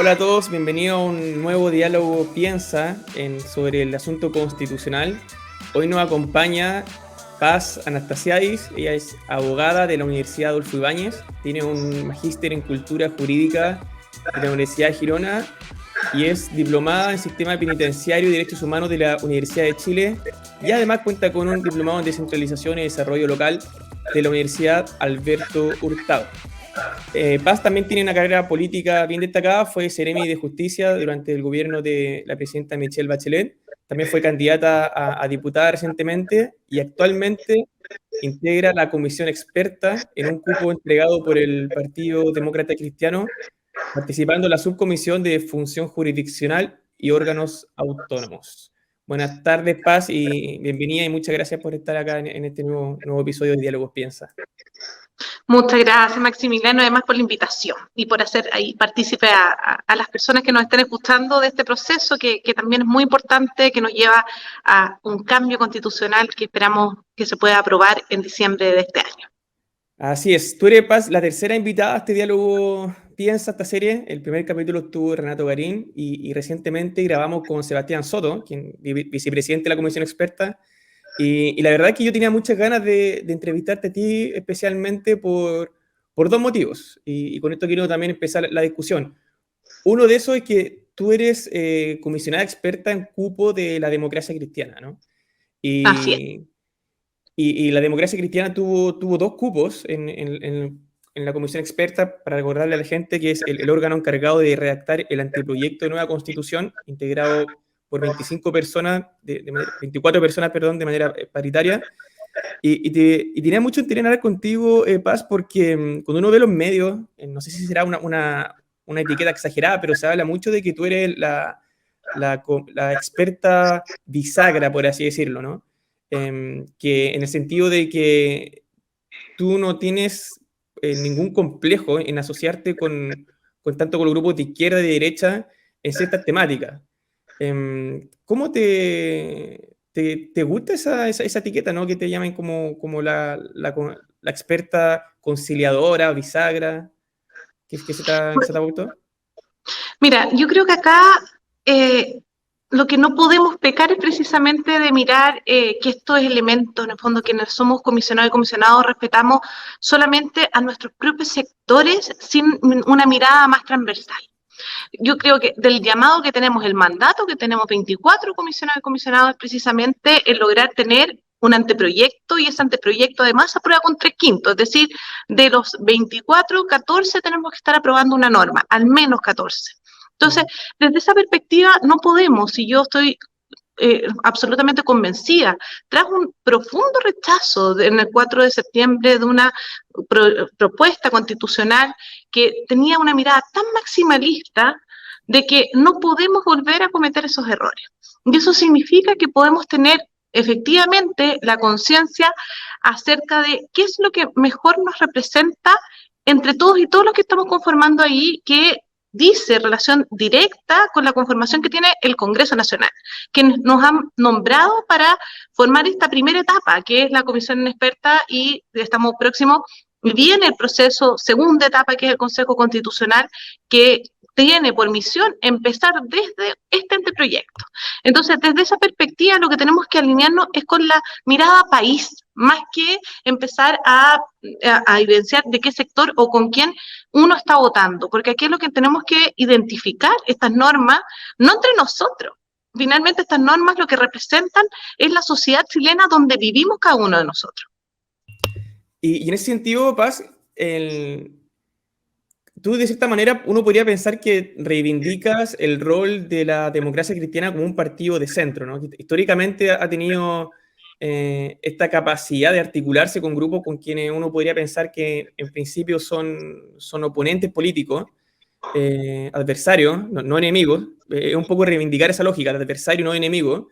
Hola a todos, bienvenidos a un nuevo diálogo Piensa sobre el asunto constitucional. Hoy nos acompaña Paz Anastasiadis, ella es abogada de la Universidad Adolfo Ibáñez, tiene un magíster en Cultura Jurídica de la Universidad de Girona y es diplomada en Sistema Penitenciario y Derechos Humanos de la Universidad de Chile y además cuenta con un diplomado en Descentralización y Desarrollo Local de la Universidad Alberto Hurtado. Paz también tiene una carrera política bien destacada, fue Seremi de Justicia durante el gobierno de la presidenta Michelle Bachelet, también fue candidata a diputada recientemente y actualmente integra la comisión experta en un cupo entregado por el Partido Demócrata Cristiano, participando en la subcomisión de función jurisdiccional y órganos autónomos. Buenas tardes, Paz, y bienvenida y muchas gracias por estar acá en este nuevo episodio de Diálogos Piensa. Muchas gracias, Maximiliano, además por la invitación y por hacer ahí partícipe a las personas que nos estén escuchando de este proceso que también es muy importante, que nos lleva a un cambio constitucional que esperamos que se pueda aprobar en diciembre de este año. Así es, tú eres, Paz, la tercera invitada a este diálogo Piensa, esta serie. El primer capítulo estuvo Renato Garín y recientemente grabamos con Sebastián Soto, quien vicepresidente de la comisión experta. Y la verdad es que yo tenía muchas ganas de entrevistarte a ti especialmente por dos motivos. Y con esto quiero también empezar la discusión. Uno de esos es que tú eres comisionada experta en cupo de la democracia cristiana, ¿no? Así es. Y la democracia cristiana tuvo dos cupos en la comisión experta, para recordarle a la gente que es el órgano encargado de redactar el anteproyecto de nueva constitución, integrado por 25 personas, 24 personas, perdón, de manera paritaria. Y tenía mucho interés en hablar contigo, Paz, porque cuando uno ve los medios, no sé si será una etiqueta exagerada, pero se habla mucho de que tú eres la experta bisagra, por así decirlo, ¿no? Que en el sentido de que tú no tienes ningún complejo en asociarte tanto con los grupos de izquierda y de derecha en ciertas temáticas. ¿Cómo te gusta esa etiqueta, ¿no? Que te llamen como la experta conciliadora, bisagra, que se te ha gustado? Mira, yo creo que acá lo que no podemos pecar es precisamente de mirar que estos elementos, en el fondo, quienes somos comisionados y comisionados, respetamos solamente a nuestros propios sectores sin una mirada más transversal. Yo creo que del llamado que tenemos, el mandato que tenemos 24 comisionados y comisionados, es precisamente el lograr tener un anteproyecto, y ese anteproyecto además se aprueba con 3/5, es decir, de los 24, 14 tenemos que estar aprobando una norma, al menos 14. Entonces, desde esa perspectiva no podemos, y yo estoy absolutamente convencida, tras un profundo rechazo en el 4 de septiembre de una propuesta constitucional que tenía una mirada tan maximalista de que no podemos volver a cometer esos errores. Y eso significa que podemos tener efectivamente la conciencia acerca de qué es lo que mejor nos representa entre todos y todos los que estamos conformando ahí, que dice relación directa con la conformación que tiene el Congreso Nacional, que nos han nombrado para formar esta primera etapa, que es la comisión experta, y estamos próximos, viene el proceso, segunda etapa, que es el Consejo Constitucional, que tiene por misión empezar desde este anteproyecto. Entonces, desde esa perspectiva, lo que tenemos que alinearnos es con la mirada país, más que empezar a evidenciar de qué sector o con quién uno está votando, porque aquí es lo que tenemos que identificar, estas normas, no entre nosotros. Finalmente, estas normas lo que representan es la sociedad chilena donde vivimos cada uno de nosotros. Y en ese sentido, Paz, tú de cierta manera uno podría pensar que reivindicas el rol de la democracia cristiana como un partido de centro, ¿no? Históricamente ha tenido esta capacidad de articularse con grupos con quienes uno podría pensar que en principio son oponentes políticos, adversarios, no enemigos. Es un poco reivindicar esa lógica de adversario, no enemigo.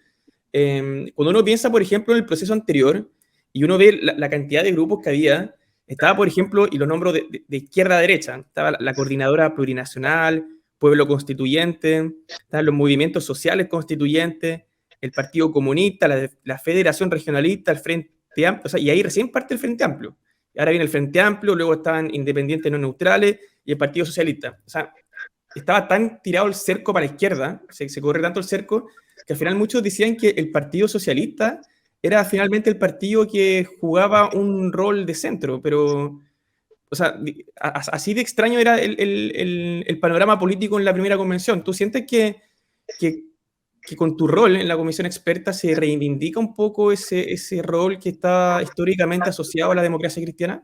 Cuando uno piensa, por ejemplo, en el proceso anterior y uno ve la cantidad de grupos que había, estaba, por ejemplo, y lo nombro de izquierda a derecha, estaba la Coordinadora Plurinacional, Pueblo Constituyente, estaban los movimientos sociales constituyentes, el Partido Comunista, la Federación Regionalista, el Frente Amplio, o sea, y ahí recién parte el Frente Amplio. Y ahora viene el Frente Amplio, luego estaban independientes no neutrales y el Partido Socialista. O sea, estaba tan tirado el cerco para la izquierda, se corre tanto el cerco, que al final muchos decían que el Partido Socialista era finalmente el partido que jugaba un rol de centro, pero, o sea, así de extraño era el panorama político en la primera convención. ¿Tú sientes que, que con tu rol en la comisión experta se reivindica un poco ese rol que está históricamente asociado a la democracia cristiana?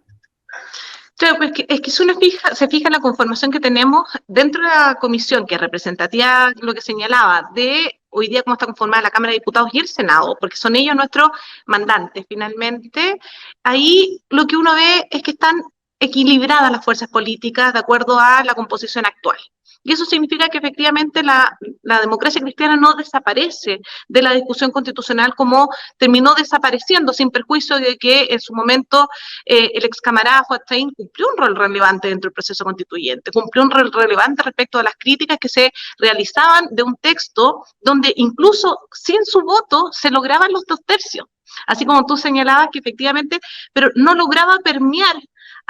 Claro, pues es que si uno se fija en la conformación que tenemos dentro de la comisión, que es representativa, lo que señalaba, de hoy día cómo está conformada la Cámara de Diputados y el Senado, porque son ellos nuestros mandantes finalmente, ahí lo que uno ve es que están equilibradas las fuerzas políticas de acuerdo a la composición actual. Y eso significa que efectivamente la democracia cristiana no desaparece de la discusión constitucional como terminó desapareciendo, sin perjuicio de que en su momento el ex camarada Joaquín cumplió un rol relevante dentro del proceso constituyente, cumplió un rol relevante respecto a las críticas que se realizaban de un texto donde incluso sin su voto se lograban los 2/3. Así como tú señalabas que efectivamente, pero no lograba permear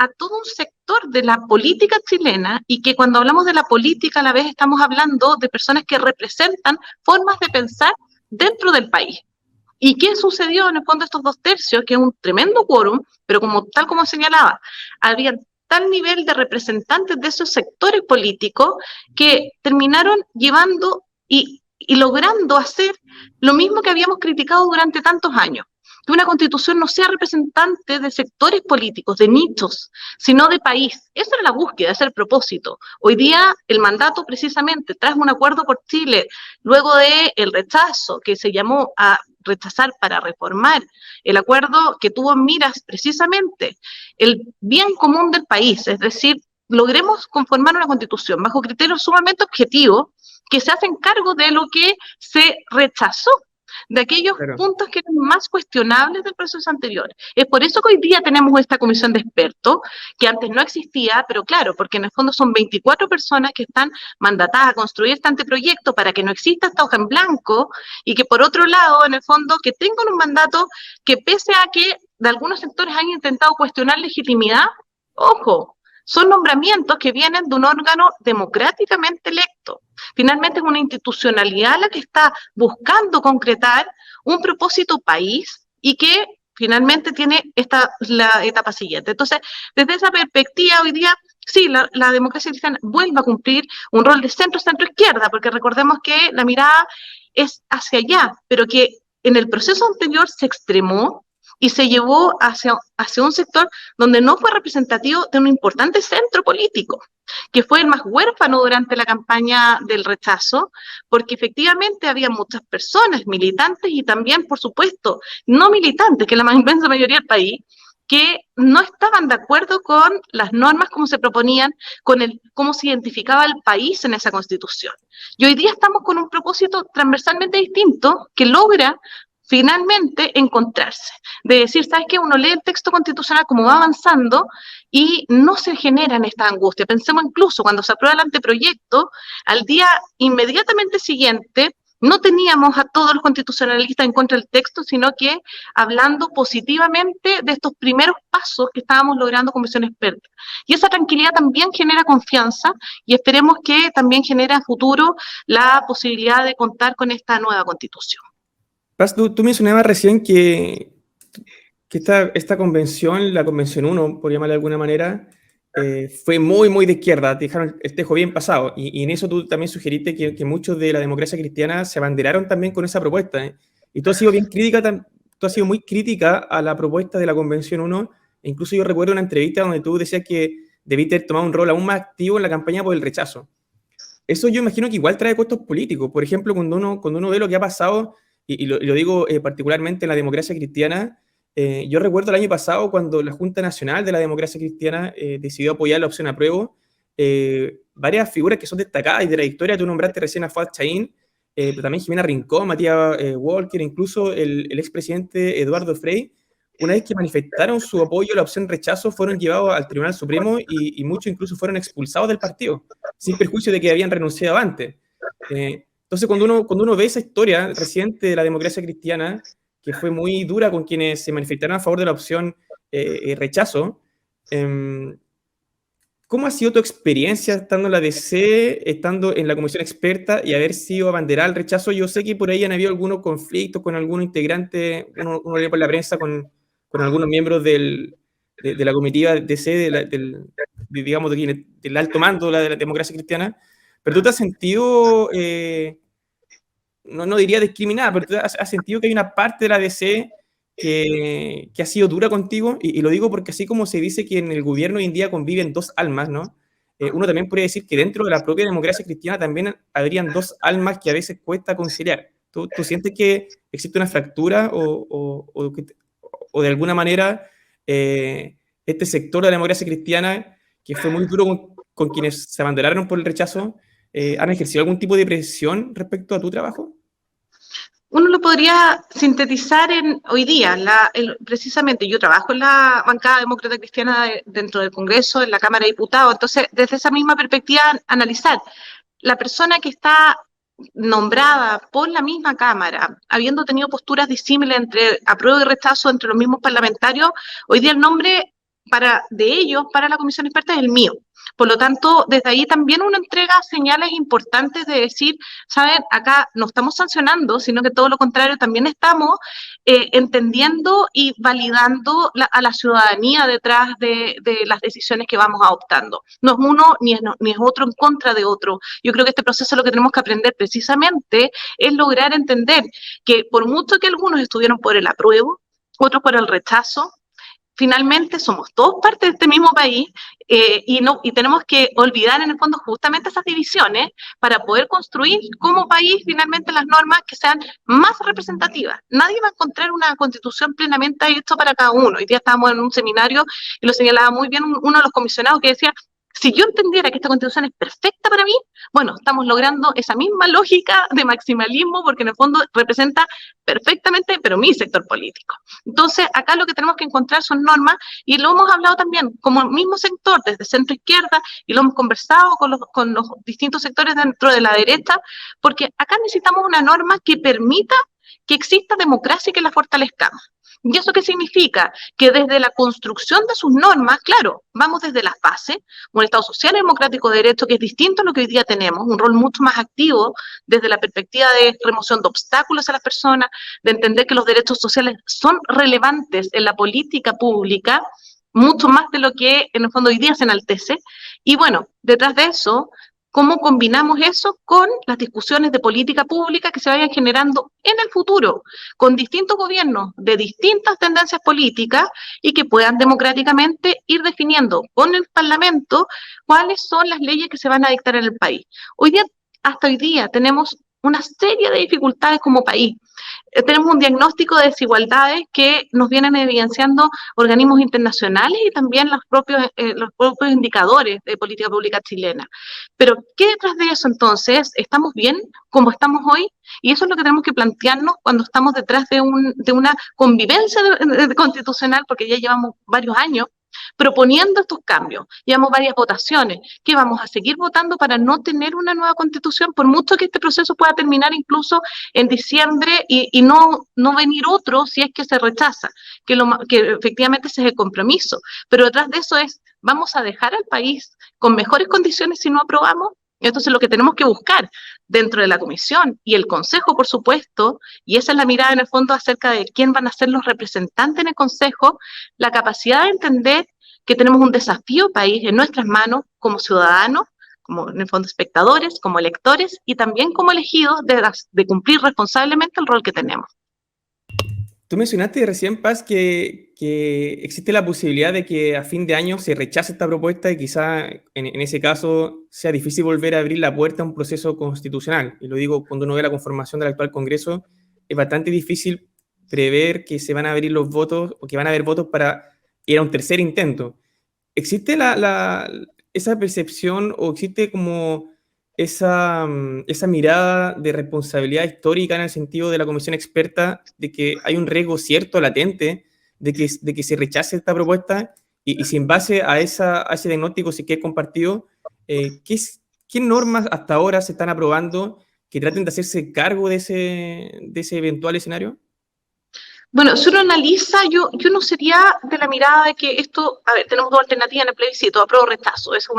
a todo un sector de la política chilena y que cuando hablamos de la política a la vez estamos hablando de personas que representan formas de pensar dentro del país. ¿Y qué sucedió en el fondo de estos 2/3? Que es un tremendo quórum, pero tal como señalaba, había tal nivel de representantes de esos sectores políticos que terminaron llevando y logrando hacer lo mismo que habíamos criticado durante tantos años, que una constitución no sea representante de sectores políticos, de nichos, sino de país. Esa era la búsqueda, ese era el propósito. Hoy día el mandato precisamente tras un acuerdo por Chile, luego del rechazo que se llamó a rechazar para reformar el acuerdo que tuvo en miras precisamente el bien común del país, es decir, logremos conformar una constitución bajo criterios sumamente objetivos que se hacen cargo de lo que se rechazó, de aquellos Claro. puntos que eran más cuestionables del proceso anterior. Es por eso que hoy día tenemos esta comisión de expertos, que antes no existía, pero claro, porque en el fondo son 24 personas que están mandatadas a construir este anteproyecto para que no exista esta hoja en blanco y que por otro lado, en el fondo, que tengan un mandato que pese a que de algunos sectores han intentado cuestionar legitimidad, ojo, son nombramientos que vienen de un órgano democráticamente electo. Finalmente es una institucionalidad la que está buscando concretar un propósito país y que finalmente tiene la etapa siguiente. Entonces, desde esa perspectiva, hoy día, sí, la democracia cristiana vuelve a cumplir un rol de centro-izquierda, porque recordemos que la mirada es hacia allá, pero que en el proceso anterior se extremó y se llevó hacia un sector donde no fue representativo de un importante centro político, que fue el más huérfano durante la campaña del rechazo, porque efectivamente había muchas personas, militantes y también, por supuesto, no militantes, que es la inmensa mayoría del país, que no estaban de acuerdo con las normas como se proponían, con cómo se identificaba el país en esa constitución. Y hoy día estamos con un propósito transversalmente distinto que logra finalmente encontrarse, de decir, ¿sabes qué? Uno lee el texto constitucional como va avanzando y no se generan esta angustia. Pensemos incluso cuando se aprueba el anteproyecto, al día inmediatamente siguiente, no teníamos a todos los constitucionalistas en contra del texto, sino que hablando positivamente de estos primeros pasos que estábamos logrando con Comisión Experta. Y esa tranquilidad también genera confianza y esperemos que también genere a futuro la posibilidad de contar con esta nueva constitución. Paz, tú mencionabas recién que esta convención, la Convención 1, por llamarla de alguna manera, fue muy, muy de izquierda, te dejaron el tejo bien pasado. Y en eso tú también sugeriste que muchos de la democracia cristiana se abanderaron también con esa propuesta, ¿eh? Y tú has sido bien crítica, tú has sido muy crítica a la propuesta de la Convención 1. E incluso yo recuerdo una entrevista donde tú decías que debiste haber tomado un rol aún más activo en la campaña por el rechazo. Eso yo imagino que igual trae costos políticos. Por ejemplo, cuando uno ve lo que ha pasado, y lo digo particularmente en la democracia cristiana, yo recuerdo el año pasado cuando la Junta Nacional de la Democracia Cristiana decidió apoyar la opción apruebo, varias figuras que son destacadas y de la historia, tú nombraste recién a Fuad Chaín, pero también Jimena Rincón, Matías Walker, incluso el expresidente Eduardo Frei, una vez que manifestaron su apoyo a la opción rechazo, fueron llevados al Tribunal Supremo y muchos incluso fueron expulsados del partido, sin perjuicio de que habían renunciado antes. Entonces, cuando uno ve esa historia reciente de la democracia cristiana, que fue muy dura con quienes se manifestaron a favor de la opción rechazo, ¿cómo ha sido tu experiencia estando en la DC, estando en la comisión experta y haber sido abanderada al rechazo? Yo sé que por ahí han habido algunos conflictos con algunos integrantes, uno lee por la prensa con algunos miembros de la comitiva DC, digamos, del alto mando de la democracia cristiana, pero tú te has sentido, no diría discriminada, pero tú has sentido que hay una parte de la DC que ha sido dura contigo, y lo digo porque así como se dice que en el gobierno hoy en día conviven dos almas, ¿no? Uno también podría decir que dentro de la propia democracia cristiana también habrían dos almas que a veces cuesta conciliar. ¿Tú sientes que existe una fractura o de alguna manera este sector de la democracia cristiana, que fue muy duro con quienes se abanderaron por el rechazo, han ejercido algún tipo de presión respecto a tu trabajo? Uno lo podría sintetizar en hoy día, precisamente yo trabajo en la bancada demócrata cristiana dentro del Congreso, en la Cámara de Diputados, entonces desde esa misma perspectiva analizar la persona que está nombrada por la misma Cámara, habiendo tenido posturas disímiles entre apruebo y rechazo entre los mismos parlamentarios, hoy día el nombre de ellos para la comisión experta es el mío. Por lo tanto, desde ahí también uno entrega señales importantes de decir, saben, acá no estamos sancionando, sino que todo lo contrario, también estamos entendiendo y validando a la ciudadanía detrás de las decisiones que vamos adoptando. No es uno ni es otro en contra de otro. Yo creo que este proceso lo que tenemos que aprender precisamente es lograr entender que por mucho que algunos estuvieron por el apruebo, otros por el rechazo, finalmente somos todos parte de este mismo país y tenemos que olvidar en el fondo justamente esas divisiones para poder construir como país finalmente las normas que sean más representativas. Nadie va a encontrar una constitución plenamente hecha para cada uno. Hoy día estábamos en un seminario y lo señalaba muy bien uno de los comisionados que decía, si yo entendiera que esta constitución es perfecta para mí, bueno, estamos logrando esa misma lógica de maximalismo porque en el fondo representa perfectamente, pero mi sector político. Entonces, acá lo que tenemos que encontrar son normas, y lo hemos hablado también como el mismo sector, desde centro izquierda, y lo hemos conversado con los distintos sectores dentro de la derecha, porque acá necesitamos una norma que permita que exista democracia y que la fortalezcamos. ¿Y eso qué significa? Que desde la construcción de sus normas, claro, vamos desde las bases, un Estado social y democrático de derecho que es distinto a lo que hoy día tenemos, un rol mucho más activo desde la perspectiva de remoción de obstáculos a las personas, de entender que los derechos sociales son relevantes en la política pública, mucho más de lo que en el fondo hoy día se enaltece. Y bueno, detrás de eso, ¿cómo combinamos eso con las discusiones de política pública que se vayan generando en el futuro, con distintos gobiernos de distintas tendencias políticas y que puedan democráticamente ir definiendo con el Parlamento cuáles son las leyes que se van a dictar en el país? Hasta hoy día, tenemos una serie de dificultades como país. Tenemos un diagnóstico de desigualdades que nos vienen evidenciando organismos internacionales y también los propios indicadores de política pública chilena. Pero, ¿qué detrás de eso entonces? ¿Estamos bien como estamos hoy? Y eso es lo que tenemos que plantearnos cuando estamos detrás de una convivencia constitucional, porque ya llevamos varios años proponiendo estos cambios. Llevamos varias votaciones. ¿Qué vamos a seguir votando para no tener una nueva constitución? Por mucho que este proceso pueda terminar incluso en diciembre y no venir otro si es que se rechaza, que efectivamente ese es el compromiso. Pero detrás de eso ¿vamos a dejar al país con mejores condiciones si no aprobamos? Entonces lo que tenemos que buscar dentro de la comisión y el consejo, por supuesto, y esa es la mirada en el fondo acerca de quién van a ser los representantes en el consejo, la capacidad de entender que tenemos un desafío país en nuestras manos como ciudadanos, como en el fondo espectadores, como electores y también como elegidos de cumplir responsablemente el rol que tenemos. Tú mencionaste recién, Paz, que existe la posibilidad de que a fin de año se rechace esta propuesta y quizá en ese caso sea difícil volver a abrir la puerta a un proceso constitucional. Y lo digo cuando uno ve la conformación del actual Congreso, es bastante difícil prever que se van a abrir los votos o que van a haber votos para ir a un tercer intento. ¿Existe esa percepción o existe como esa mirada de responsabilidad histórica en el sentido de la comisión experta de que hay un riesgo cierto, latente, de que se rechace esta propuesta y si en base a ese diagnóstico sí que es compartido, ¿qué normas hasta ahora se están aprobando que traten de hacerse cargo de ese eventual escenario? Bueno, si uno analiza, yo no sería de la mirada de que esto, a ver, tenemos dos alternativas en el plebiscito, apruebo o rechazo, eso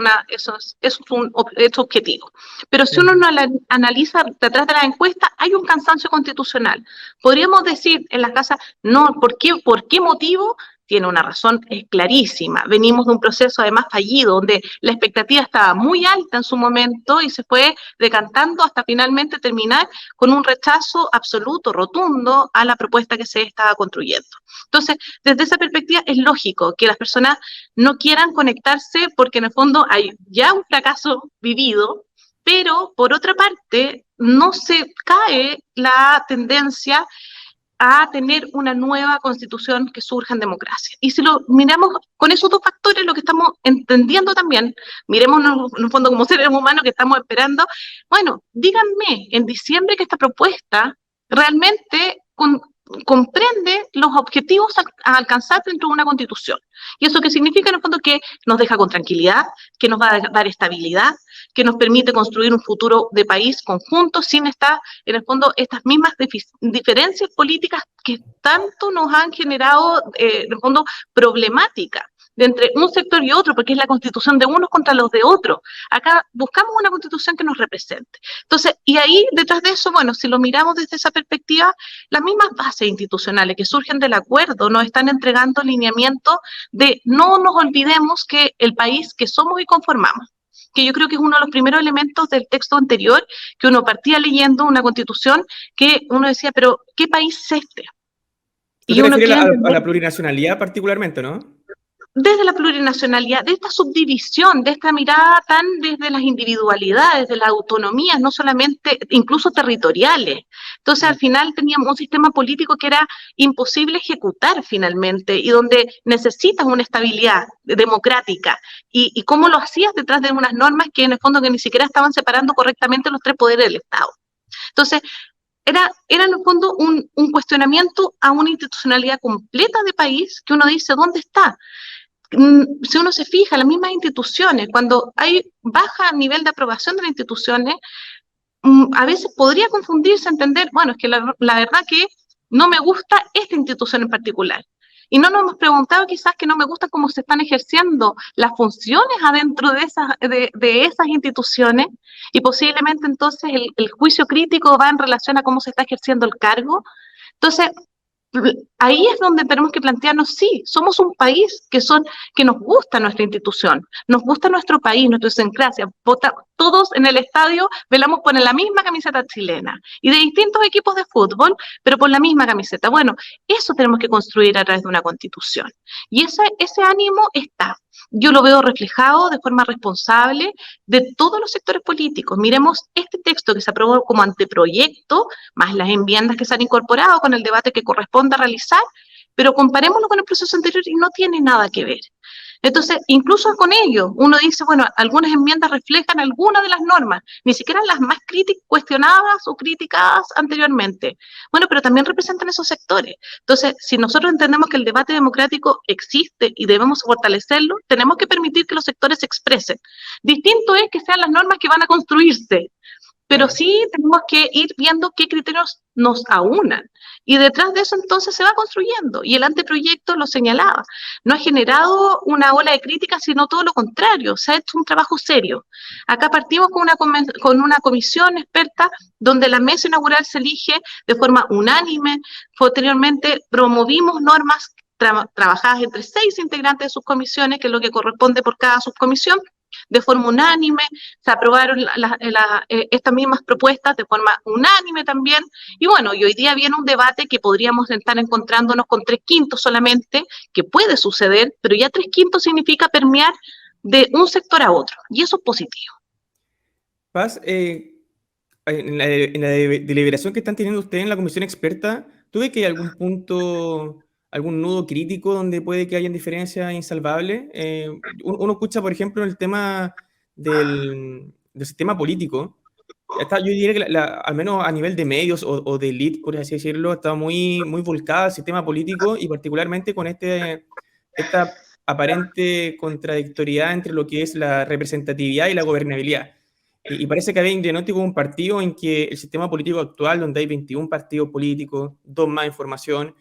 es un hecho objetivo. Pero si uno Claro. no analiza detrás de la encuesta, hay un cansancio constitucional. Podríamos decir en las casas, no, por qué motivo? Tiene una razón clarísima. Venimos de un proceso además fallido, donde la expectativa estaba muy alta en su momento y se fue decantando hasta finalmente terminar con un rechazo absoluto, rotundo, a la propuesta que se estaba construyendo. Entonces, desde esa perspectiva es lógico que las personas no quieran conectarse porque en el fondo hay ya un fracaso vivido, pero por otra parte no se cae la tendencia a tener una nueva constitución que surja en democracia. Y si lo miramos con esos dos factores, lo que estamos entendiendo también, miremos en un fondo como seres humanos que estamos esperando, bueno, díganme en diciembre que esta propuesta realmente comprende los objetivos a alcanzar dentro de una constitución. ¿Y eso qué significa? En el fondo que nos deja con tranquilidad, que nos va a dar estabilidad, que nos permite construir un futuro de país conjunto sin estar, en el fondo, estas mismas diferencias políticas que tanto nos han generado, en el fondo, problemática de entre un sector y otro, porque es la constitución de unos contra los de otros. Acá buscamos una constitución que nos represente. Entonces, y ahí, detrás de eso, bueno, si lo miramos desde esa perspectiva, las mismas bases institucionales que surgen del acuerdo nos están entregando lineamientos de no nos olvidemos que el país que somos y conformamos, que yo creo que es uno de los primeros elementos del texto anterior, que uno partía leyendo una constitución que uno decía, pero ¿qué país es este? Tú Y te uno refieres quiere a entender la plurinacionalidad particularmente, ¿no? desde la plurinacionalidad, de esta subdivisión, de esta mirada tan desde las individualidades, de las autonomías, no solamente, incluso territoriales. Entonces, al final teníamos un sistema político que era imposible ejecutar finalmente y donde necesitas una estabilidad democrática. ¿Y cómo lo hacías detrás de unas normas que en el fondo que ni siquiera estaban separando correctamente los tres poderes del Estado? Entonces, era en el fondo un cuestionamiento a una institucionalidad completa de país que uno dice, ¿dónde está? Si uno se fija, las mismas instituciones, cuando hay baja nivel de aprobación de las instituciones, a veces podría confundirse, entender, bueno, es que la verdad que no me gusta esta institución en particular. Y no nos hemos preguntado quizás que no me gusta cómo se están ejerciendo las funciones adentro de esas instituciones y posiblemente entonces el juicio crítico va en relación a cómo se está ejerciendo el cargo. Entonces, ahí es donde tenemos que plantearnos, sí, somos un país que nos gusta nuestra institución, nos gusta nuestro país, nuestra idiosincrasia. Todos en el estadio velamos por la misma camiseta chilena y de distintos equipos de fútbol, pero por la misma camiseta. Bueno, eso tenemos que construir a través de una constitución. Y ese ánimo está. Yo lo veo reflejado de forma responsable de todos los sectores políticos. Miremos este texto que se aprobó como anteproyecto, más las enmiendas que se han incorporado con el debate que corresponde a realizar, pero comparémoslo con el proceso anterior y no tiene nada que ver. Entonces, incluso con ello, uno dice, bueno, algunas enmiendas reflejan algunas de las normas, ni siquiera las más cuestionadas o criticadas anteriormente. Bueno, pero también representan esos sectores. Entonces, si nosotros entendemos que el debate democrático existe y debemos fortalecerlo, tenemos que permitir que los sectores se expresen. Distinto es que sean las normas que van a construirse, pero Claro. sí tenemos que ir viendo qué criterios nos aunan. Y detrás de eso entonces se va construyendo. Y el anteproyecto lo señalaba. No ha generado una ola de críticas, sino todo lo contrario. Se ha hecho un trabajo serio. Acá partimos con una comisión experta donde la mesa inaugural se elige de forma unánime. Posteriormente promovimos normas trabajadas entre 6 integrantes de sus comisiones, que es lo que corresponde por cada subcomisión, de forma unánime, se aprobaron estas mismas propuestas de forma unánime también, y bueno, y hoy día viene un debate que podríamos estar encontrándonos con 3/5 solamente, que puede suceder, pero ya 3/5 significa permear de un sector a otro, y eso es positivo. Paz, en la deliberación que están teniendo ustedes en la comisión experta, ¿tuve que hay algún punto, algún nudo crítico donde puede que hayan diferencias insalvables? Uno escucha, por ejemplo, el tema del sistema político. Yo diría que al menos a nivel de medios o de elite, por así decirlo, está muy, muy volcada al sistema político y particularmente con esta aparente contradictoriedad entre lo que es la representatividad y la gobernabilidad. Y parece que había en Diagnóstico un partido en que el sistema político actual, donde hay 21 partidos políticos, dos más información,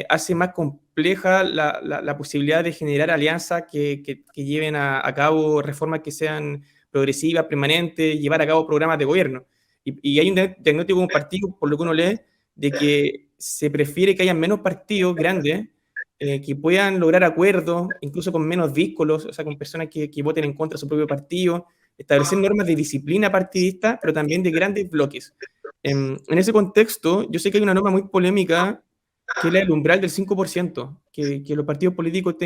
hace más compleja la posibilidad de generar alianzas que lleven a cabo reformas que sean progresivas, permanentes, llevar a cabo programas de gobierno. Y hay un diagnóstico compartido, por lo que uno lee, de que se prefiere que haya menos partidos grandes que puedan lograr acuerdos, incluso con menos díscolos, o sea, con personas que voten en contra de su propio partido, establecer normas de disciplina partidista, pero también de grandes bloques. En ese contexto, yo sé que hay una norma muy polémica, que es el umbral del 5%, que los partidos políticos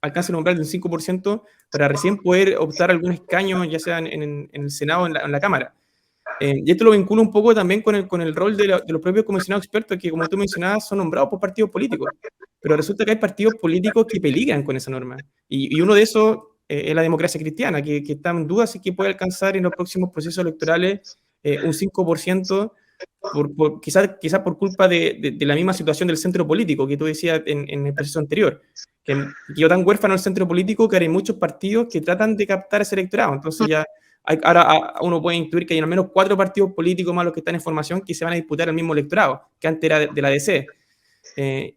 alcancen un umbral del 5% para recién poder optar algún escaño, ya sea en el Senado o en la Cámara. Y esto lo vincula un poco también con el rol de los propios comisionados expertos, que como tú mencionabas, son nombrados por partidos políticos. Pero resulta que hay partidos políticos que peligran con esa norma. Y uno de esos es la democracia cristiana, que está en duda si que puede alcanzar en los próximos procesos electorales un 5%, quizás por culpa de la misma situación del centro político que tú decías en el proceso anterior, que quedó tan huérfano el centro político que ahora hay muchos partidos que tratan de captar ese electorado. Entonces ya ahora uno puede intuir que hay al menos 4 partidos políticos más los que están en formación que se van a disputar el mismo electorado, que antes era de la DC.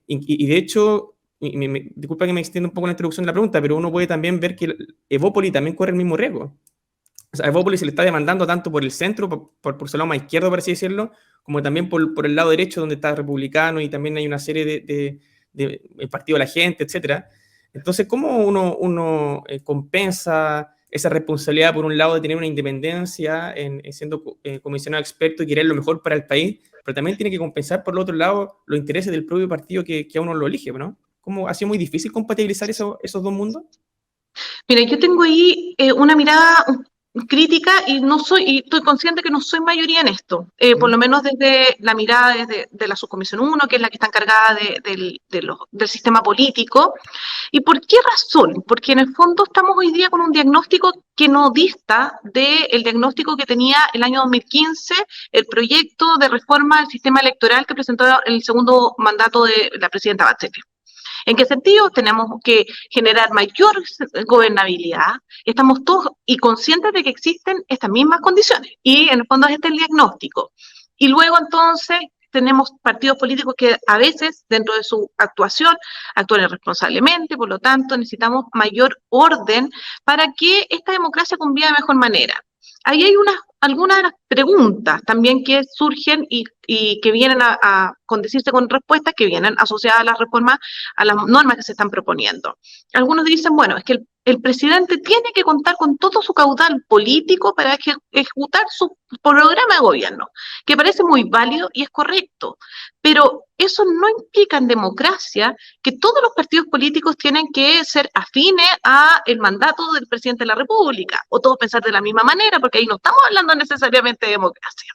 Y de hecho, disculpa que me extienda un poco la introducción de la pregunta, pero uno puede también ver que Evópolis también corre el mismo riesgo. O sea, a Evópolis se le está demandando tanto por el centro, por su lado más izquierdo, por así decirlo, como también por el lado derecho, donde está Republicano, y también hay una serie de el Partido de la Gente, etcétera. Entonces, ¿cómo uno compensa esa responsabilidad, por un lado, de tener una independencia siendo comisionado experto y querer lo mejor para el país, pero también tiene que compensar, por el otro lado, los intereses del propio partido que a uno lo elige, ¿no? ¿Cómo ha sido muy difícil compatibilizar esos dos mundos? Mira, yo tengo ahí una mirada crítica y estoy consciente que no soy mayoría en esto, por lo menos desde la mirada de la subcomisión 1, que es la que está encargada del sistema político. ¿Y por qué razón? Porque en el fondo estamos hoy día con un diagnóstico que no dista del diagnóstico que tenía el año 2015 el proyecto de reforma del sistema electoral que presentó el segundo mandato de la presidenta Bachelet. ¿En qué sentido? Tenemos que generar mayor gobernabilidad. Estamos todos y conscientes de que existen estas mismas condiciones. Y en el fondo es este el diagnóstico. Y luego entonces tenemos partidos políticos que a veces dentro de su actuación actúan irresponsablemente, por lo tanto necesitamos mayor orden para que esta democracia conviva de mejor manera. Ahí hay algunas de las preguntas también que surgen y que vienen a condecirse con respuestas que vienen asociadas a las reformas, a las normas que se están proponiendo. Algunos dicen, bueno, es que el presidente tiene que contar con todo su caudal político para ejecutar su programa de gobierno, que parece muy válido y es correcto, pero eso no implica en democracia que todos los partidos políticos tienen que ser afines al mandato del presidente de la República, o todos pensar de la misma manera, porque ahí no estamos hablando necesariamente de democracia.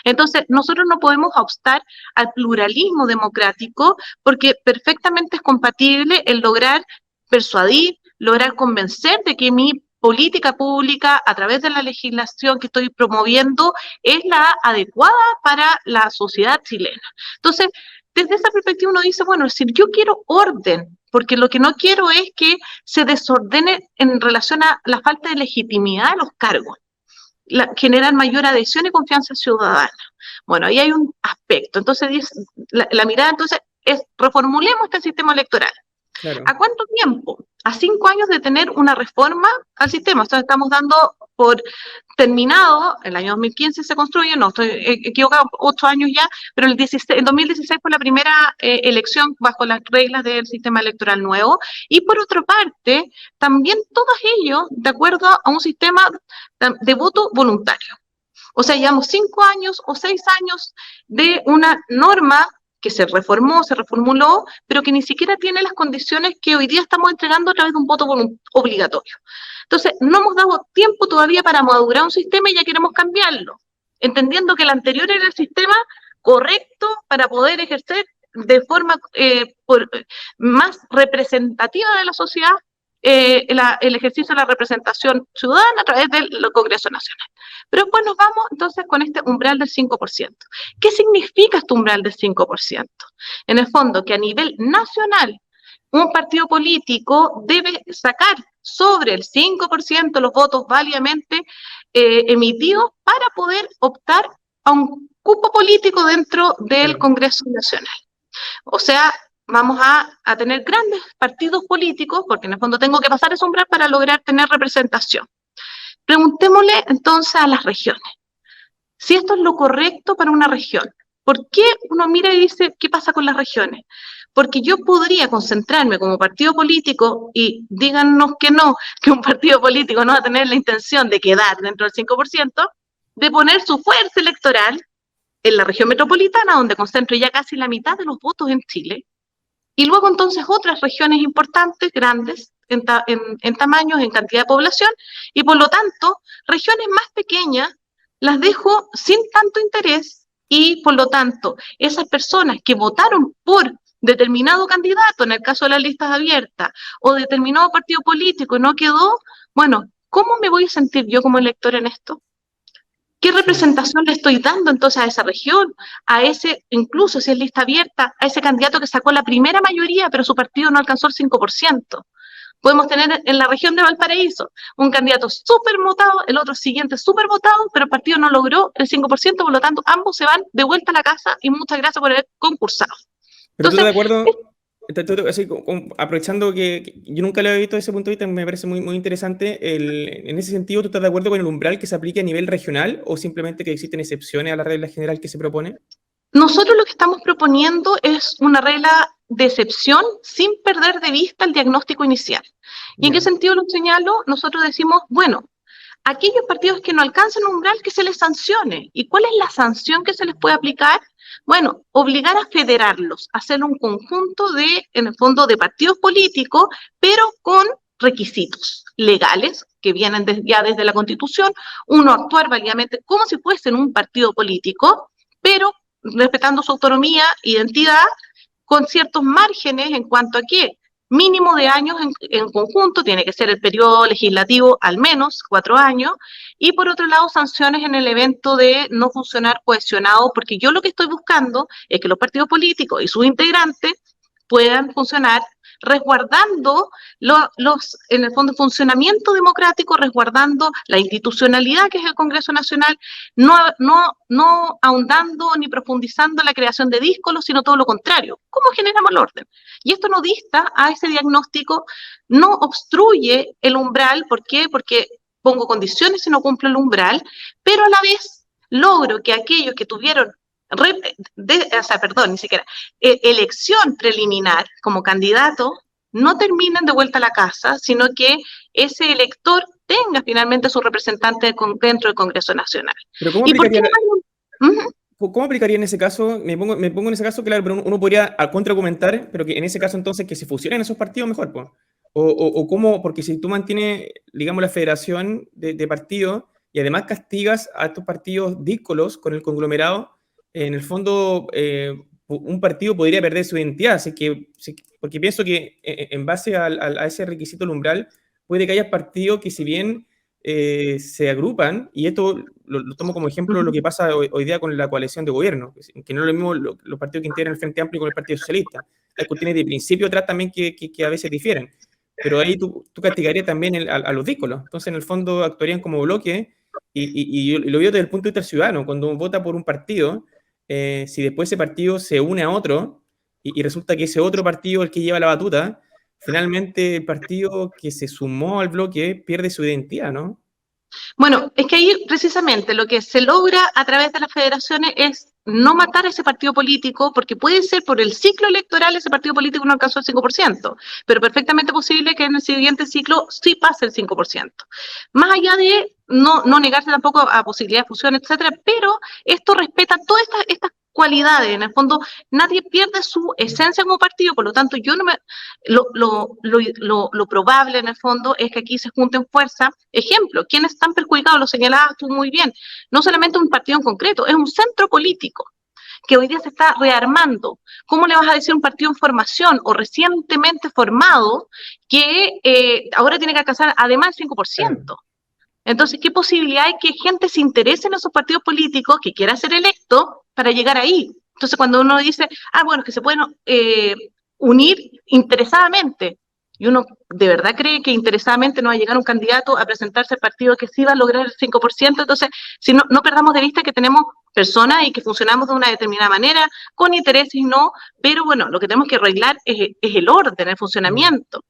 Entonces, nosotros no podemos obstar al pluralismo democrático porque perfectamente es compatible el lograr persuadir, lograr convencer de que mi política pública a través de la legislación que estoy promoviendo es la adecuada para la sociedad chilena. Entonces, desde esa perspectiva uno dice, bueno, es decir, yo quiero orden, porque lo que no quiero es que se desordene en relación a la falta de legitimidad de los cargos. Generar mayor adhesión y confianza ciudadana. Bueno, ahí hay un aspecto. Entonces, la mirada entonces es, reformulemos este sistema electoral. Claro. ¿A cuánto tiempo? A 5 años de tener una reforma al sistema. Entonces estamos dando por terminado, el año 2015 se construye, no estoy equivocado, 8 años ya, pero el 2016 fue la primera elección bajo las reglas del sistema electoral nuevo. Y por otra parte, también todos ellos de acuerdo a un sistema de voto voluntario. O sea, llevamos 5 años o 6 años de una norma que se reformó, se reformuló, pero que ni siquiera tiene las condiciones que hoy día estamos entregando a través de un voto obligatorio. Entonces, no hemos dado tiempo todavía para madurar un sistema y ya queremos cambiarlo, entendiendo que el anterior era el sistema correcto para poder ejercer de forma más representativa de la sociedad el ejercicio de la representación ciudadana a través del Congreso Nacional. Pero después nos vamos entonces con este umbral del 5%. ¿Qué significa este umbral del 5%? En el fondo, que a nivel nacional un partido político debe sacar sobre el 5% los votos válidamente emitidos para poder optar a un cupo político dentro del Congreso Nacional. O sea, vamos a tener grandes partidos políticos, porque en el fondo tengo que pasar ese umbral para lograr tener representación. Preguntémosle entonces a las regiones, si esto es lo correcto para una región. ¿Por qué uno mira y dice, qué pasa con las regiones? Porque yo podría concentrarme como partido político, y díganos que no, que un partido político no va a tener la intención de quedar dentro del 5%, de poner su fuerza electoral en la región metropolitana, donde concentro ya casi la mitad de los votos en Chile, y luego entonces otras regiones importantes, grandes en tamaños, en cantidad de población, y por lo tanto, regiones más pequeñas las dejo sin tanto interés, y por lo tanto, esas personas que votaron por determinado candidato, en el caso de las listas abiertas, o determinado partido político y no quedó, bueno, ¿cómo me voy a sentir yo como elector en esto? ¿Qué representación le estoy dando entonces a esa región, a ese, incluso si es lista abierta, a ese candidato que sacó la primera mayoría, pero su partido no alcanzó el 5%? Podemos tener en la región de Valparaíso un candidato súper votado, el otro siguiente súper votado, pero el partido no logró el 5%, por lo tanto ambos se van de vuelta a la casa y muchas gracias por haber concursado. Pero tú estás de acuerdo, así, aprovechando que yo nunca lo he visto desde ese punto de vista, me parece muy, muy interesante. En ese sentido, ¿tú estás de acuerdo con el umbral que se aplique a nivel regional o simplemente que existen excepciones a la regla general que se propone? Nosotros lo que estamos proponiendo es una regla de excepción sin perder de vista el diagnóstico inicial. ¿Y en qué sentido lo señalo? Nosotros decimos, bueno, aquellos partidos que no alcancen un umbral, que se les sancione. ¿Y cuál es la sanción que se les puede aplicar? Bueno, obligar a federarlos, hacer un conjunto de, en el fondo, de partidos políticos, pero con requisitos legales que vienen ya desde la Constitución, uno actuar válidamente como si fuesen un partido político, pero respetando su autonomía, identidad, con ciertos márgenes en cuanto a qué, mínimo de años en conjunto, tiene que ser el periodo legislativo al menos 4 años, y por otro lado sanciones en el evento de no funcionar cohesionado, porque yo lo que estoy buscando es que los partidos políticos y sus integrantes puedan funcionar resguardando en el fondo, funcionamiento democrático, resguardando la institucionalidad que es el Congreso Nacional, no ahondando ni profundizando en la creación de díscolos, sino todo lo contrario. ¿Cómo generamos el orden? Y esto no dista a ese diagnóstico, no obstruye el umbral. ¿Por qué? Porque pongo condiciones y no cumplo el umbral, pero a la vez logro que aquellos que tuvieron elección preliminar como candidato, no terminen de vuelta a la casa, sino que ese elector tenga finalmente su representante dentro del Congreso Nacional. ¿Pero cómo aplicaría, ¿cómo aplicaría en ese caso? Me pongo en ese caso, claro, pero uno podría contraargumentar, pero que en ese caso entonces que se fusionen esos partidos mejor, pues. O cómo, porque si tú mantienes, digamos, la federación de partidos y además castigas a estos partidos díscolos con el conglomerado, en el fondo, un partido podría perder su identidad, porque pienso que en base a ese requisito del umbral, puede que haya partidos que si bien se agrupan, y esto lo tomo como ejemplo lo que pasa hoy día con la coalición de gobierno, que no es lo mismo los partidos que integran el Frente Amplio con el Partido Socialista. Hay cuestiones de principio atrás también que a veces difieren, pero ahí tú castigarías también a los díscolos, entonces en el fondo actuarían como bloque, y lo veo desde el punto de vista del ciudadano, cuando uno vota por un partido, si después ese partido se une a otro y resulta que ese otro partido es el que lleva la batuta, finalmente el partido que se sumó al bloque pierde su identidad, ¿no? Bueno, es que ahí precisamente lo que se logra a través de las federaciones es no matar a ese partido político, porque puede ser por el ciclo electoral ese partido político no alcanzó el 5%, pero perfectamente posible que en el siguiente ciclo sí pase el 5%. Más allá de no negarse tampoco a posibilidades de fusión, etcétera, pero esto respeta todas estas cualidades. En el fondo, nadie pierde su esencia como partido, por lo tanto, yo no me lo probable en el fondo es que aquí se junten fuerzas. Ejemplo, ¿quiénes están perjudicados? Lo señalabas tú muy bien. No solamente un partido en concreto, es un centro político que hoy día se está rearmando. ¿Cómo le vas a decir a un partido en formación o recientemente formado que ahora tiene que alcanzar además el 5%? Entonces, ¿qué posibilidad hay que gente se interese en esos partidos políticos, que quiera ser electo para llegar ahí? Entonces, cuando uno dice, bueno, es que se pueden unir interesadamente, y uno de verdad cree que interesadamente no va a llegar un candidato a presentarse al partido que sí va a lograr el 5%, entonces, si no perdamos de vista que tenemos personas y que funcionamos de una determinada manera, con intereses y no, pero bueno, lo que tenemos que arreglar es el orden, el funcionamiento.